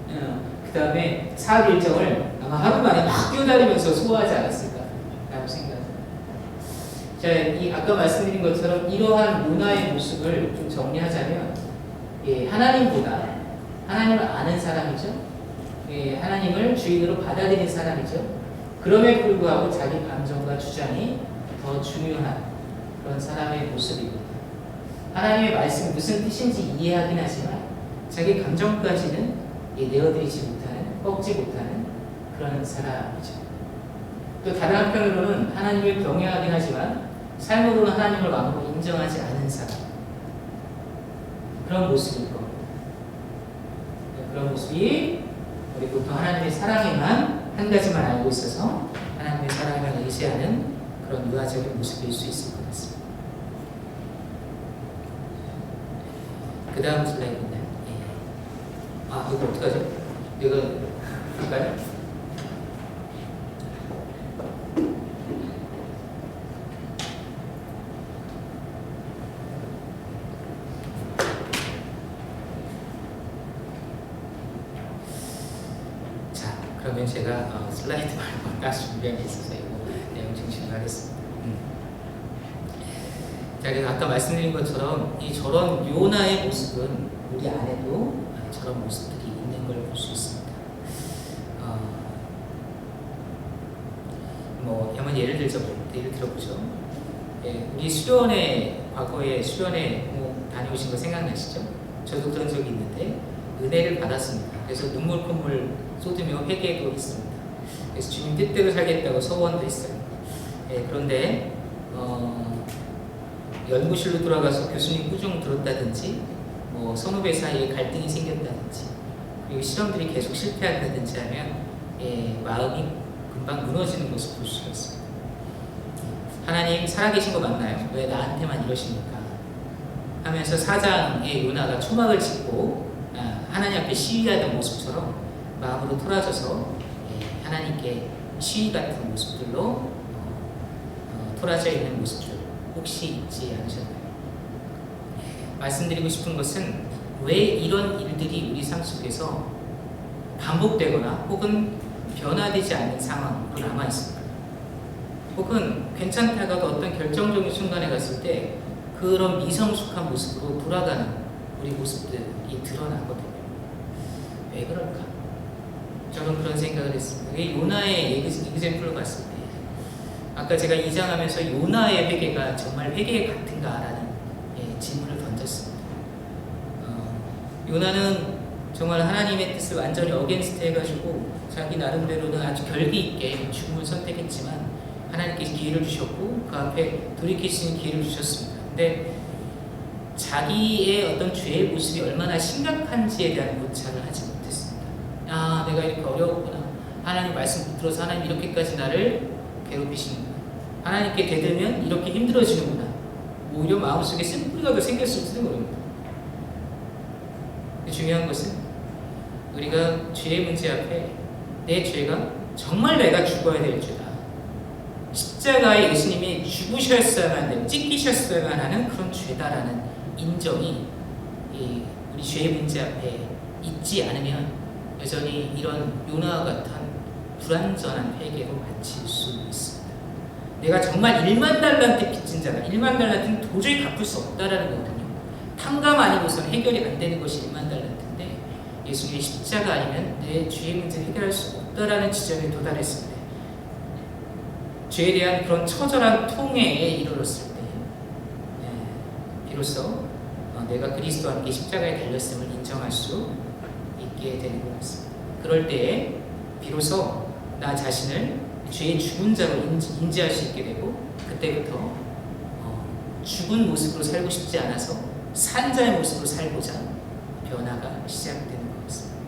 그 다음에 사업 일정을 아마 하루 만에 막 뛰어다니면서 소화하지 않았을까라고 생각합니다. 자, 아까 말씀드린 것처럼 이러한 문화의 모습을 좀 정리하자면, 하나님보다 하나님을 아는 사람이죠. 하나님을 주인으로 받아들인 사람이죠. 그럼에 불구하고 자기 감정과 주장이 더 중요한 그런 사람의 모습입니다. 하나님의 말씀이 무슨 뜻인지 이해하긴 하지만 자기 감정까지는 내어드리지 못하는, 꺾지 못하는 그런 사람이죠. 또 다른 한편으로는 하나님을 경외하긴 하지만 삶으로는 하나님을 왕으로 인정하지 않은 사람, 그런 모습일 겁니다. 그런 모습이 우리 보통 하나님의 사랑에만 한 가지만 알고 있어서 하나님의 사랑에만 의지하는 그런 유아적인 모습일 수 있을 것 같습니다. 그 다음 슬라이드인데, 이거 어떡하죠? 이거 할까요? 자, 그러면 제가 슬라이드 말고 다시 준비한 게 있어서 이거 내용 증식을 하겠습니다. 자, 그래서 아까 말씀드린 것처럼 저런 요나의 모습은 우리 안에도 저런 모습들이 있는 걸 볼 수 있습니다. 한번 예를 들어보죠. 우리 수련회, 과거에 수련회 다녀오신 거 생각나시죠? 저도 그런 적이 있는데 은혜를 받았습니다. 그래서 눈물 콧물 쏟으며 회개도 했습니다. 그래서 주님 뜻대로 살겠다고 소원도 했어요. 그런데 연구실로 돌아가서 교수님 꾸중 들었다든지 선후배 사이에 갈등이 생겼다든지 그리고 실험들이 계속 실패한다든지 하면 마음이 금방 무너지는 모습을 볼 수가 있습니다. 하나님 살아계신 거 맞나요? 왜 나한테만 이러십니까? 하면서 4장의 요나가 초막을 짚고 하나님 앞에 시위하던 모습처럼 마음으로 토라져서 하나님께 시위 같은 모습들로 토라져 있는 모습들 혹시 있지 않으셨나요? 말씀드리고 싶은 것은 왜 이런 일들이 우리 삶 속에서 반복되거나 혹은 변화되지 않는 상황으로 남아있습니까? 혹은 괜찮다가도 어떤 결정적인 순간에 갔을 때 그런 미성숙한 모습으로 돌아가는 우리 모습들이 드러나거든요. 왜 그럴까? 저는 그런 생각을 했습니다. 이게 요나의 이그젬플로 봤을 때 아까 제가 2장 하면서 요나의 회개가 정말 회개 같은가라는 질문을 던졌습니다. 요나는 정말 하나님의 뜻을 완전히 어게인스트 해가지고 자기 나름대로는 아주 결기 있게 죽음을 선택했지만 하나님께서 기회를 주셨고 그 앞에 돌이킬 수 있는 기회를 주셨습니다. 근데 자기의 어떤 죄의 모습이 얼마나 심각한지에 대한 고찰을 하지 못했습니다. 아, 내가 이렇게 어려웠구나. 하나님 말씀 못 들어서 하나님 이렇게까지 나를 괴롭히시는구나. 하나님께 대들면 이렇게 힘들어지는구나. 오히려 마음속에 쓴뿌리가 더 생겼을지도 모릅니다. 중요한 것은 우리가 죄의 문제 앞에 내 죄가 정말 내가 죽어야 될 죄다. 십자가에 예수님이 죽으셨어야만 되는, 찢기셨어야만 하는 그런 죄다라는 인정이 우리 죄의 문제 앞에 있지 않으면 여전히 이런 요나와 같은 불완전한 회개로 마칠 수 있습니다. 내가 정말 1만 달란트 빚진 자다. 1만 달란트는 도저히 갚을 수 없다라는 거거든요. 탕감 아니고서는 해결이 안 되는 것이 1만 달란트인데 예수님의 십자가 아니면 내 죄의 문제를 해결할 수 없다라는 지점에 도달했을 때 죄에 대한 그런 처절한 통해에 이르렀을 때 비로소 내가 그리스도와 함께 십자가에 달렸음을 인정할 수 있게 되는 것 같습니다. 그럴 때에 비로소 나 자신을 죄의 죽은 자로 인지할 수 있게 되고 그때부터 죽은 모습으로 살고 싶지 않아서 산 자의 모습으로 살고자 변화가 시작되는 것 같습니다.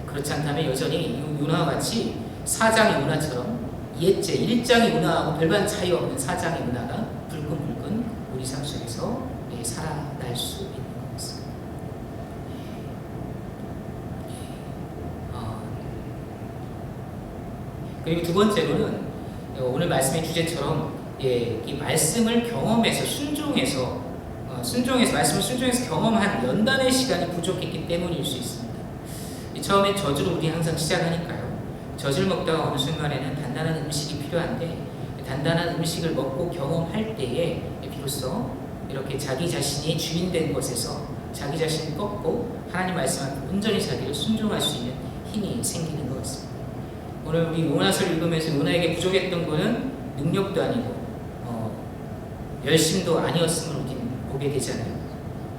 그렇지 않다면 여전히 요나와 같이 4장의 요나처럼 옛제 1장의 요나하고 별반 차이 없는 4장의 요나가 불끈불끈 우리 삶 속에서 살아날 수 있는 것 같습니다. 그리고 두 번째로는 오늘 말씀의 주제처럼 이 말씀을 경험해서 순종해서 말씀을 순종해서 경험한 연단의 시간이 부족했기 때문일 수 있습니다. 처음에 저주로 우리 항상 시작하니까요. 젖을 먹다가 어느 순간에는 단단한 음식이 필요한데 단단한 음식을 먹고 경험할 때에 비로소 이렇게 자기 자신이 주인된 것에서 자기 자신을 꺾고 하나님 말씀 앞에 온전히 자기를 순종할 수 있는 힘이 생기는 것 같습니다. 오늘 우리 요나서를 읽으면서 요나에게 부족했던 것은 능력도 아니고 열심도 아니었음을 우리는 보게 되잖아요.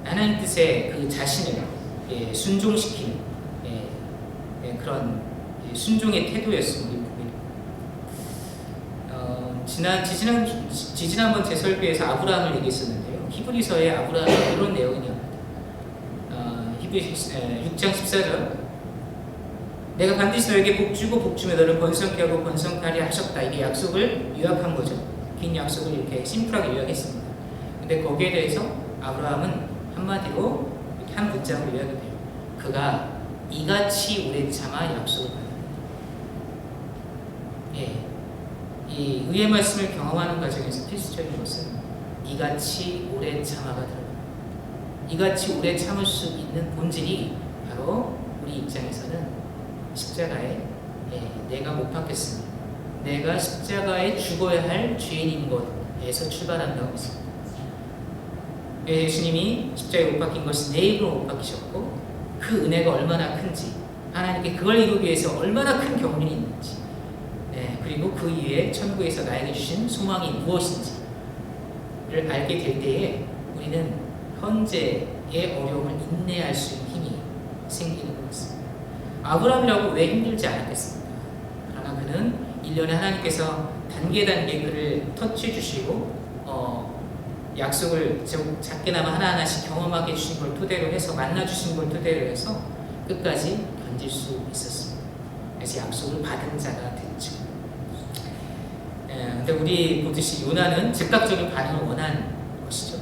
하나님 뜻에 그 자신을 순종시키는 그런 순종의 태도였음을 우리 보게 됩니다. 지지난번 제 설교에서 아브라함을 얘기했었는데요. 히브리서의 아브라함은 이런 내용이었습니다. 히브리 6장 14절 내가 반드시 너에게 복주고 복주며 너를 번성케 하고 번성케 하리 하셨다. 이게 약속을 요약한 거죠. 긴 약속을 이렇게 심플하게 요약했습니다. 근데 거기에 대해서 아브라함은 한마디로 이렇게 한 문장으로 요약이 돼요. 그가 이같이 오래 참아 약속을 받았다. 이 의의 말씀을 경험하는 과정에서 필수적인 것은 이같이 오래 참아가 들어갑니다. 이같이 오래 참을 수 있는 본질이 바로 우리 입장에서는 십자가에 내가 못 박혔으니 내가 십자가에 죽어야 할 죄인인 것에서 출발한다고 했습니다. 예수님이 십자가에 못 박힌 것은 내 입으로 못 박히셨고 그 은혜가 얼마나 큰지 하나님께 그걸 이루기 위해서 얼마나 큰 경륜이 있는지 그리고 그 이후에 천국에서 나에게 주신 소망이 무엇인지를 알게 될 때에 우리는 현재의 어려움을 인내할 수 있는 힘이 생기는 것 같습니다. 아브라함이라고 왜 힘들지 않았겠습니까? 그러나 그는 1년에 하나님께서 단계 그를 터치해 주시고 약속을 작게나마 하나하나씩 경험하게 해주신 걸 토대로 해서 만나주신 걸 토대로 해서 끝까지 견딜 수 있었습니다. 그래서 약속을 받은 자가 됐죠. 근데 우리 보듯이 요나는 즉각적인 반응을 원한 것이죠.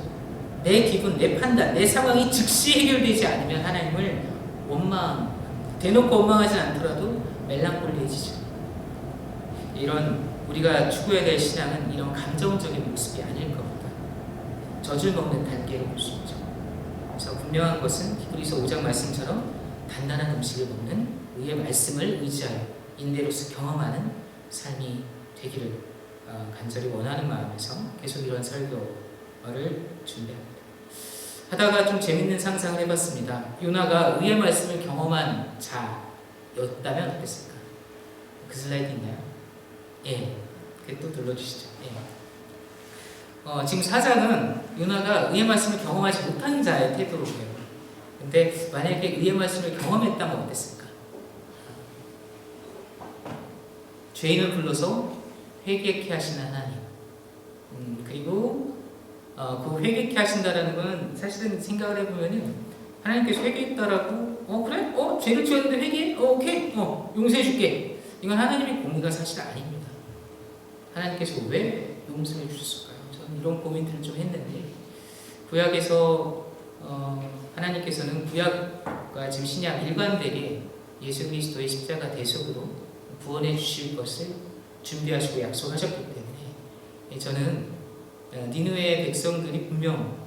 내 기분, 내 판단, 내 상황이 즉시 해결되지 않으면 하나님을 대놓고 원망하진 않더라도 멜랑콜리해지죠. 이런 우리가 추구해야 될 신앙은 이런 감정적인 모습이 아닐 겁니다. 젖을 먹는 단계로 볼 수 있죠. 그래서 분명한 것은 히브리서 5장 말씀처럼 단단한 음식을 먹는 의의 말씀을 의지하여 인내로서 경험하는 삶이 되기를 간절히 원하는 마음에서 계속 이런 설교를 준비합니다. 하다가 좀 재밌는 상상을 해봤습니다. 요나가 의의 말씀을 경험한 자였다면 어땠을까? 그 슬라이드 있나요? 예, 또 눌러주시죠. 예. 지금 4장은 요나가 의의 말씀을 경험하지 못한 자의 태도로 보여요. 근데 만약에 의의 말씀을 경험했다면 어땠을까? 죄인을 불러서 회개케 하시는 하나님. 그리고 그 회개케 하신다라는 건 사실은 생각을 해보면은 하나님께서 회개했다라고 그래? 죄를 지었는데 회개해? 오케이. 용서해 줄게. 이건 하나님의 공의가 사실 아닙니다. 하나님께서 왜 용서해 주셨을까요? 저는 이런 고민들을 좀 했는데 구약에서 하나님께서는 구약과 지금 신약 일관되게 예수 그리스도의 십자가 대속으로 구원해 주실 것을 준비하시고 약속하셨기 때문에 저는 니느웨의 백성들이 분명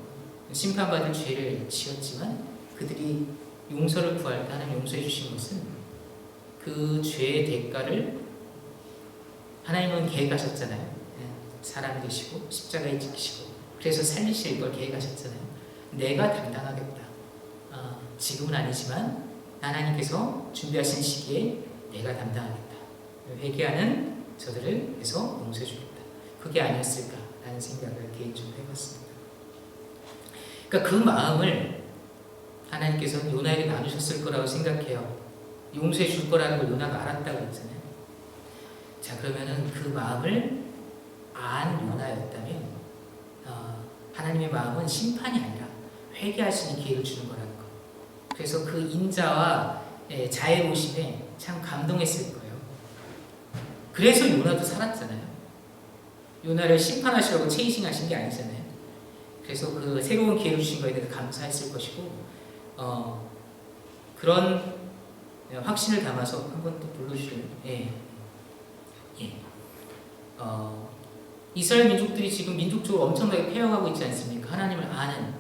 심판받을 죄를 지었지만 그들이 용서를 구할 때 하나님 용서해 주신 것은 그 죄의 대가를 하나님은 계획하셨잖아요. 사람이 되시고 십자가에 지키시고 그래서 살리실 걸 계획하셨잖아요. 내가 담당하겠다. 지금은 아니지만 하나님께서 준비하신 시기에 내가 담당하겠다. 회개하는 저들을 위해서 용서해 주겠다. 그게 아니었을까라는 생각을 개인적으로 해봤습니다. 그러니까 그 마음을 하나님께서는 요나에게 나누셨을 거라고 생각해요. 용서해 줄 거라는 걸 요나가 알았다고 했잖아요. 자, 그러면은 그 마음을 안 요나였다면 하나님의 마음은 심판이 아니라 회개할 수 있는 기회를 주는 거라는 거. 그래서 그 인자와 자애로우심에 참 감동했을 거예요. 그래서 요나도 살았잖아요. 요나를 심판하시라고 체이싱하신 게 아니잖아요. 그래서 그 새로운 기회를 주신 거에 대해서 감사했을 것이고 그런 확신을 담아서 한번 또 불러주시면 이스라엘 민족들이 지금 민족적으로 엄청나게 폐역하고 있지 않습니까? 하나님을 아는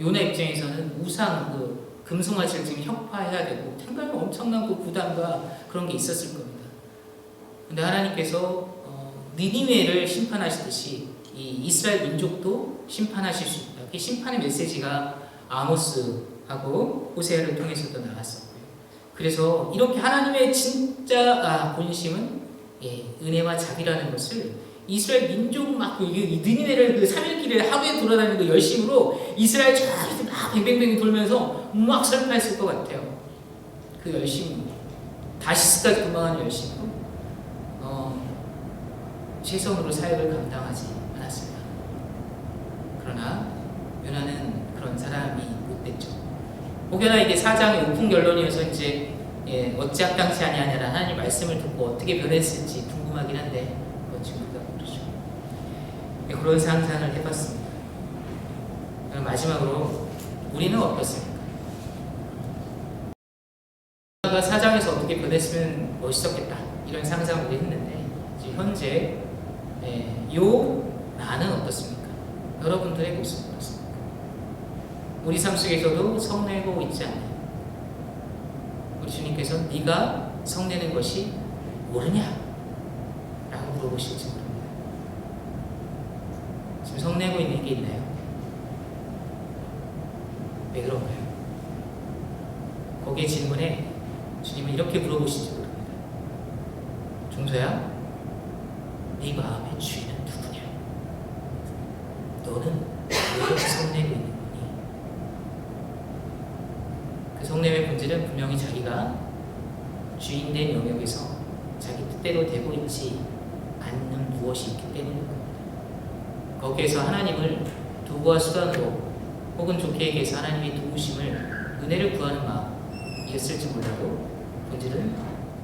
요나 입장에서는 우상 금송아지를 지금 혁파해야 되고 상당히 엄청난 그 부담과 그런 게 있었을 겁니다. 근데 하나님께서 니니웨를 심판하시듯이 이 이스라엘 민족도 심판하실 수 있다. 그 심판의 메시지가 아모스하고 호세아를 통해서도 나왔었고요. 그래서 이렇게 하나님의 진짜 본심은 은혜와 자비라는 것을 이스라엘 민족 막 니니웨를 그 3일길에 하루에 돌아다니는 그 열심으로 이스라엘 저기서 막 뱅뱅뱅 돌면서 막 설파했을 것 같아요. 그 열심, 다시스까지 도망하는 열심으로 최선으로 사역을 감당하지 않았습니다. 그러나 요나는 그런 사람이 못 됐죠. 혹여나 이게 4장의 오픈 결론이어서 이제 어찌 합당치 아니하냐라는 하나님 말씀을 듣고 어떻게 변했을지 궁금하긴 한데 그건 지금 우리가 모르죠. 그런 상상을 해봤습니다. 그럼 마지막으로 우리는 어떻습니까? 요나가 4장에서 어떻게 변했으면 멋있었겠다 이런 상상을 우리 했는데 지금 현재 나는 어떻습니까? 여러분들의 모습은 어떻습니까? 우리 삶 속에서도 성내고 있지 않나요? 우리 주님께서 네가 성내는 것이 옳으냐? 라고 물어보실지 모릅니다. 지금 성내고 있는 게 있나요? 왜 그런가요? 거기에 질문에 주님은 이렇게 물어보실지 모릅니다. 종서야, 네 마음의 주인은 누구냐? 너는 왜 이렇게 성내고 있는 거니? 그 성냄의 본질은 분명히 자기가 주인된 영역에서 자기 뜻대로 되고 있지 않는 무엇이 있기 때문인 겁니다. 거기에서 하나님을 도구와 수단으로 혹은 좋게 얘기해서 하나님의 도우심을 은혜를 구하는 마음이었을지 몰라도 본질은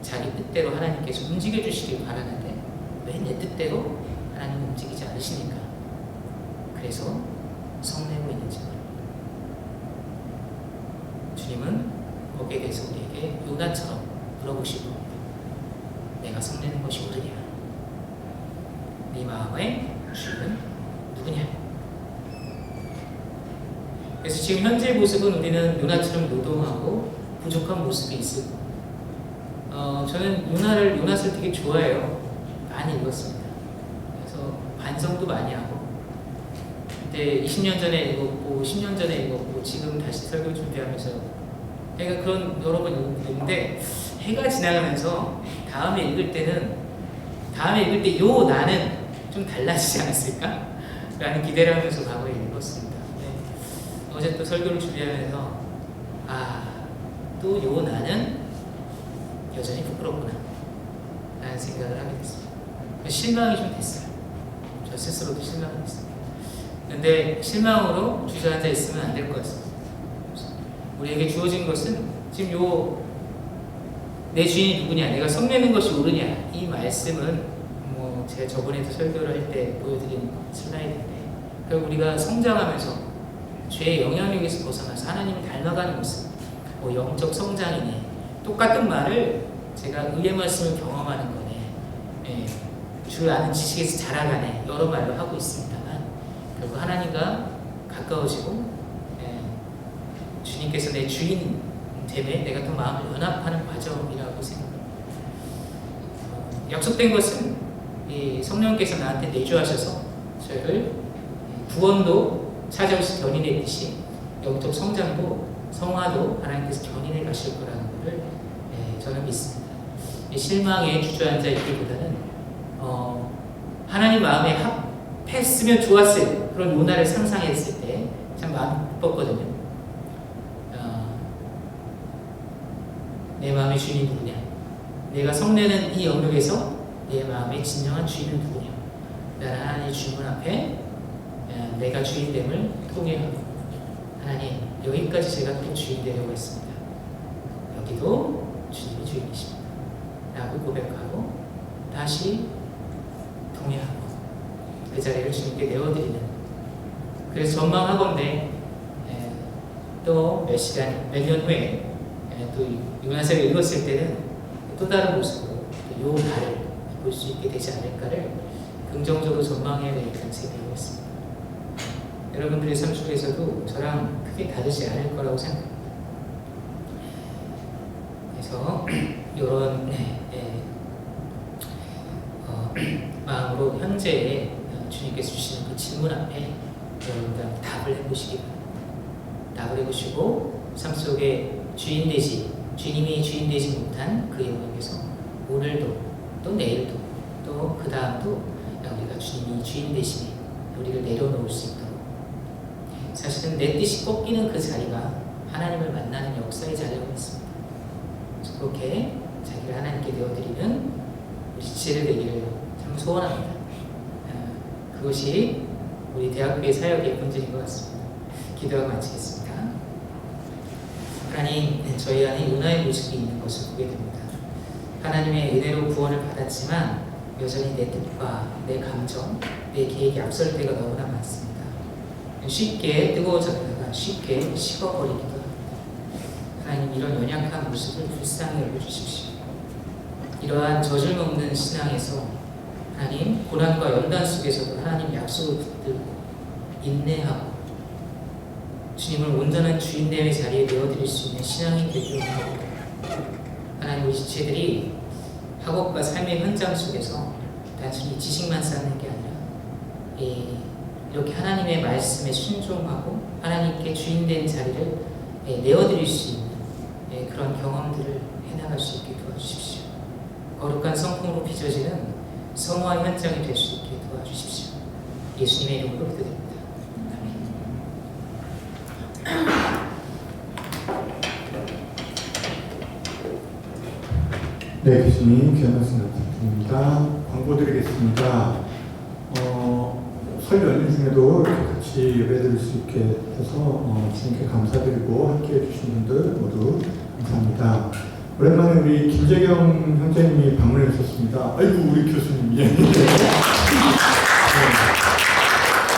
자기 뜻대로 하나님께서 움직여 주시길 바라는데 왜 내 뜻대로 하나님 움직이지 않으시니까 그래서 성내고 있는지 모릅니다. 주님은 거기에 대해서 우리에게 요나처럼 물어보시고 내가 성내는 것이 옳으냐? 네 마음의 주인은 누구냐? 그래서 지금 현재 모습은 우리는 요나처럼 노동하고 부족한 모습이 있을 저는 요나를 되게 좋아해요. 많이 읽었습니다. 그래서 반성도 많이 하고 그때 20년 전에 읽었고 10년 전에 읽었고 지금 다시 설교 준비하면서 해가 그런 여러 번 읽는데 해가 지나가면서 다음에 읽을 때 요 나는 좀 달라지지 않았을까? 라는 기대를 하면서 과거에 읽었습니다. 네. 어제 또 설교를 준비하면서 또 요 나는 여전히 부끄럽구나 라는 생각을 하게 됐습니다. 실망이 좀 됐어요. 저 스스로도 실망이 됐어요. 근데 실망으로 주저앉아 있으면 안 될 것 같습니다. 우리에게 주어진 것은 지금 내 주인이 누구냐, 내가 성내는 것이 옳으냐, 이 말씀은 제가 저번에도 설교를 할 때 보여드린 슬라이드인데, 그리고 우리가 성장하면서 죄의 영향력에서 벗어나서 하나님을 닮아가는 모습, 영적 성장이네, 똑같은 말을 제가 의의 말씀을 경험하는 거네, 주를 아는 지식에서 자라가네, 여러 말로 하고 있습니다만 결국 하나님과 가까워지고 주님께서 내 주인 됨에 내가 또 마음을 연합하는 과정이라고 생각합니다. 약속된 것은 이 성령께서 나한테 내주하셔서 저희를 구원도 찾아오시 견인했듯이 영적 성장도 성화도 하나님께서 견인해 가실 거라는 것을 저는 믿습니다. 실망에 주저앉아 있기보다는 하나님 마음에 합했으면 좋았을 그런 요나를 상상했을 때 참 마음이 기뻤거든요. 내 마음의 주인이 누구냐? 내가 성내는 이 영역에서 내 마음의 진정한 주인은 누구냐? 나는 하나님의 주문 앞에 내가 주인됨을 통해하고, 하나님 여기까지 제가 또 주인 되려고 했습니다. 여기도 주님이 주인이십니다 라고 고백하고 다시 동의하고 그 자리를 주님께 내어드리는, 그래서 전망하건대 또 몇 시간, 몇 년 후에 또 요나서를 읽었을 때는 또 다른 모습으로 요 달을 볼 수 있게 되지 않을까를 긍정적으로 전망해야 되겠다는 생각을 했습니다. 여러분들의 삶 속에서도 저랑 크게 다르지 않을 거라고 생각합니다. 그래서 이런 마음으로 현재의 주님께서 주시는 그 질문 앞에 여러분들 답을 해보시기 바랍니다. 답을 해보시고 삶 속에 주님이 주인 되지 못한 그 영역에서 오늘도 또 내일도 또 그 다음도 우리가 주님이 주인 되심에 우리를 내려놓을 수 있도록, 사실은 내 뜻이 꺾이는 그 자리가 하나님을 만나는 역사의 자리라고 했습니다. 그렇게 자기를 하나님께 내어드리는 우리 지체를 되기를 참 소원합니다. 그것이 우리 대학교의 사역의 본질인 것 같습니다. 기도하고 마치겠습니다. 하나님, 저희 안에 요나의 모습이 있는 것을 보게 됩니다. 하나님의 은혜로 구원을 받았지만 여전히 내 뜻과 내 감정, 내 계획이 앞설 때가 너무나 많습니다. 쉽게 뜨거워졌다가 쉽게 식어버리기도 합니다. 하나님, 이런 연약한 모습을 불쌍히 여겨주십시오. 이러한 젖을 먹는 신앙에서 하나님, 고난과 연단 속에서도 하나님 약속을 붙들고 인내하고 주님을 온전한 주인됨의 자리에 내어드릴 수 있는 신앙이 되기를 원합니다. 하나님, 우리 지체들이 학업과 삶의 현장 속에서 단순히 지식만 쌓는 게 아니라 이렇게 하나님의 말씀에 순종하고 하나님께 주인된 자리를 내어드릴 수 있는 그런 경험들을 해나갈 수 있게 도와주십시오. 거룩한 성품으로 빚어지는 성화 현장이 될 수 있게 도와주십시오. 예수님의 이름으로 기도드립니다. 네, 교수님 귀한 말씀 감사드립니다. 광고 드리겠습니다. 설 연휴 중에도 이렇게 같이 예배드릴 수 있게 돼서 주님께 감사드리고 함께해 주신 분들 모두 감사합니다. 오랜만에 우리 김재경 형제님이 방문해 주셨습니다. 아이고, 우리 교수님이.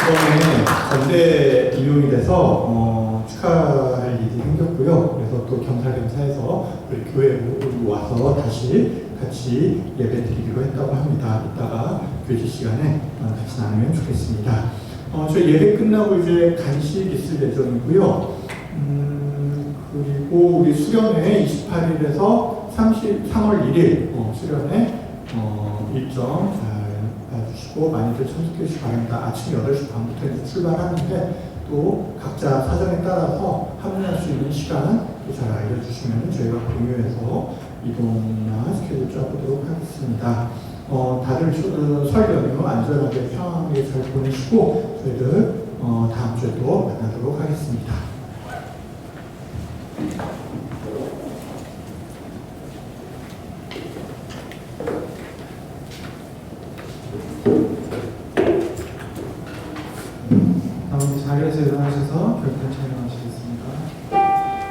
이번에 전대 임용이 돼서 축하할 일이 생겼고요. 그래서 또 겸사겸사해서 우리 교회에 와서 다시 같이 예배 드리기로 했다고 합니다. 이따가 교제 시간에 같이 나누면 좋겠습니다. 저희 예배 끝나고 이제 간식 있을 예정이고요. 그리고 우리 수련회 28일에서 3월 1일 수련회 일정 잘 주시고 많이들 참석해 주시기 바랍니다. 아침 8시 반부터 이제 출발하는데 또 각자 사정에 따라서 합류할 수 있는 시간 또 잘 알려주시면 저희가 공유해서 이동이나 스케줄 짜보도록 하겠습니다. 다들 설 연휴 안전하게 평안하게 잘 보내시고 저희들 다음 주에 또 만나도록 하겠습니다. 다음 자리에서 일어나셔서 결단 촬영하시겠습니다.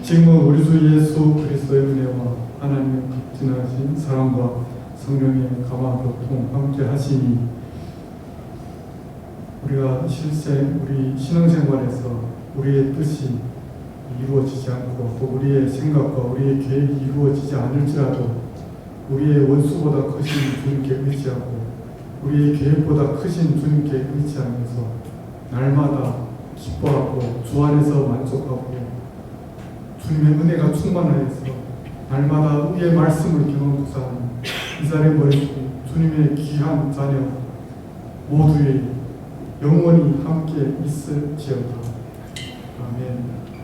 지금은 우리 주 예수 그리스도의 은혜와 하나님의 극진하신 사랑과 성령의 감화 교통 함께 하시니 우리가 실생 우리 신앙생활에서 우리의 뜻이 이루어지지 않고 또 우리의 생각과 우리의 계획이 이루어지지 않을지라도 우리의 원수보다 크신 주님께 의지하고 우리의 계획보다 크신 주님께 의지하면서 날마다 기뻐하고 주 안에서 만족하고 주님의 은혜가 충만하여서 날마다 의의 말씀을 경험하는 이 자리에 모여주신 주님의 귀한 자녀 모두의 영원히 함께 있을지어다. 아멘.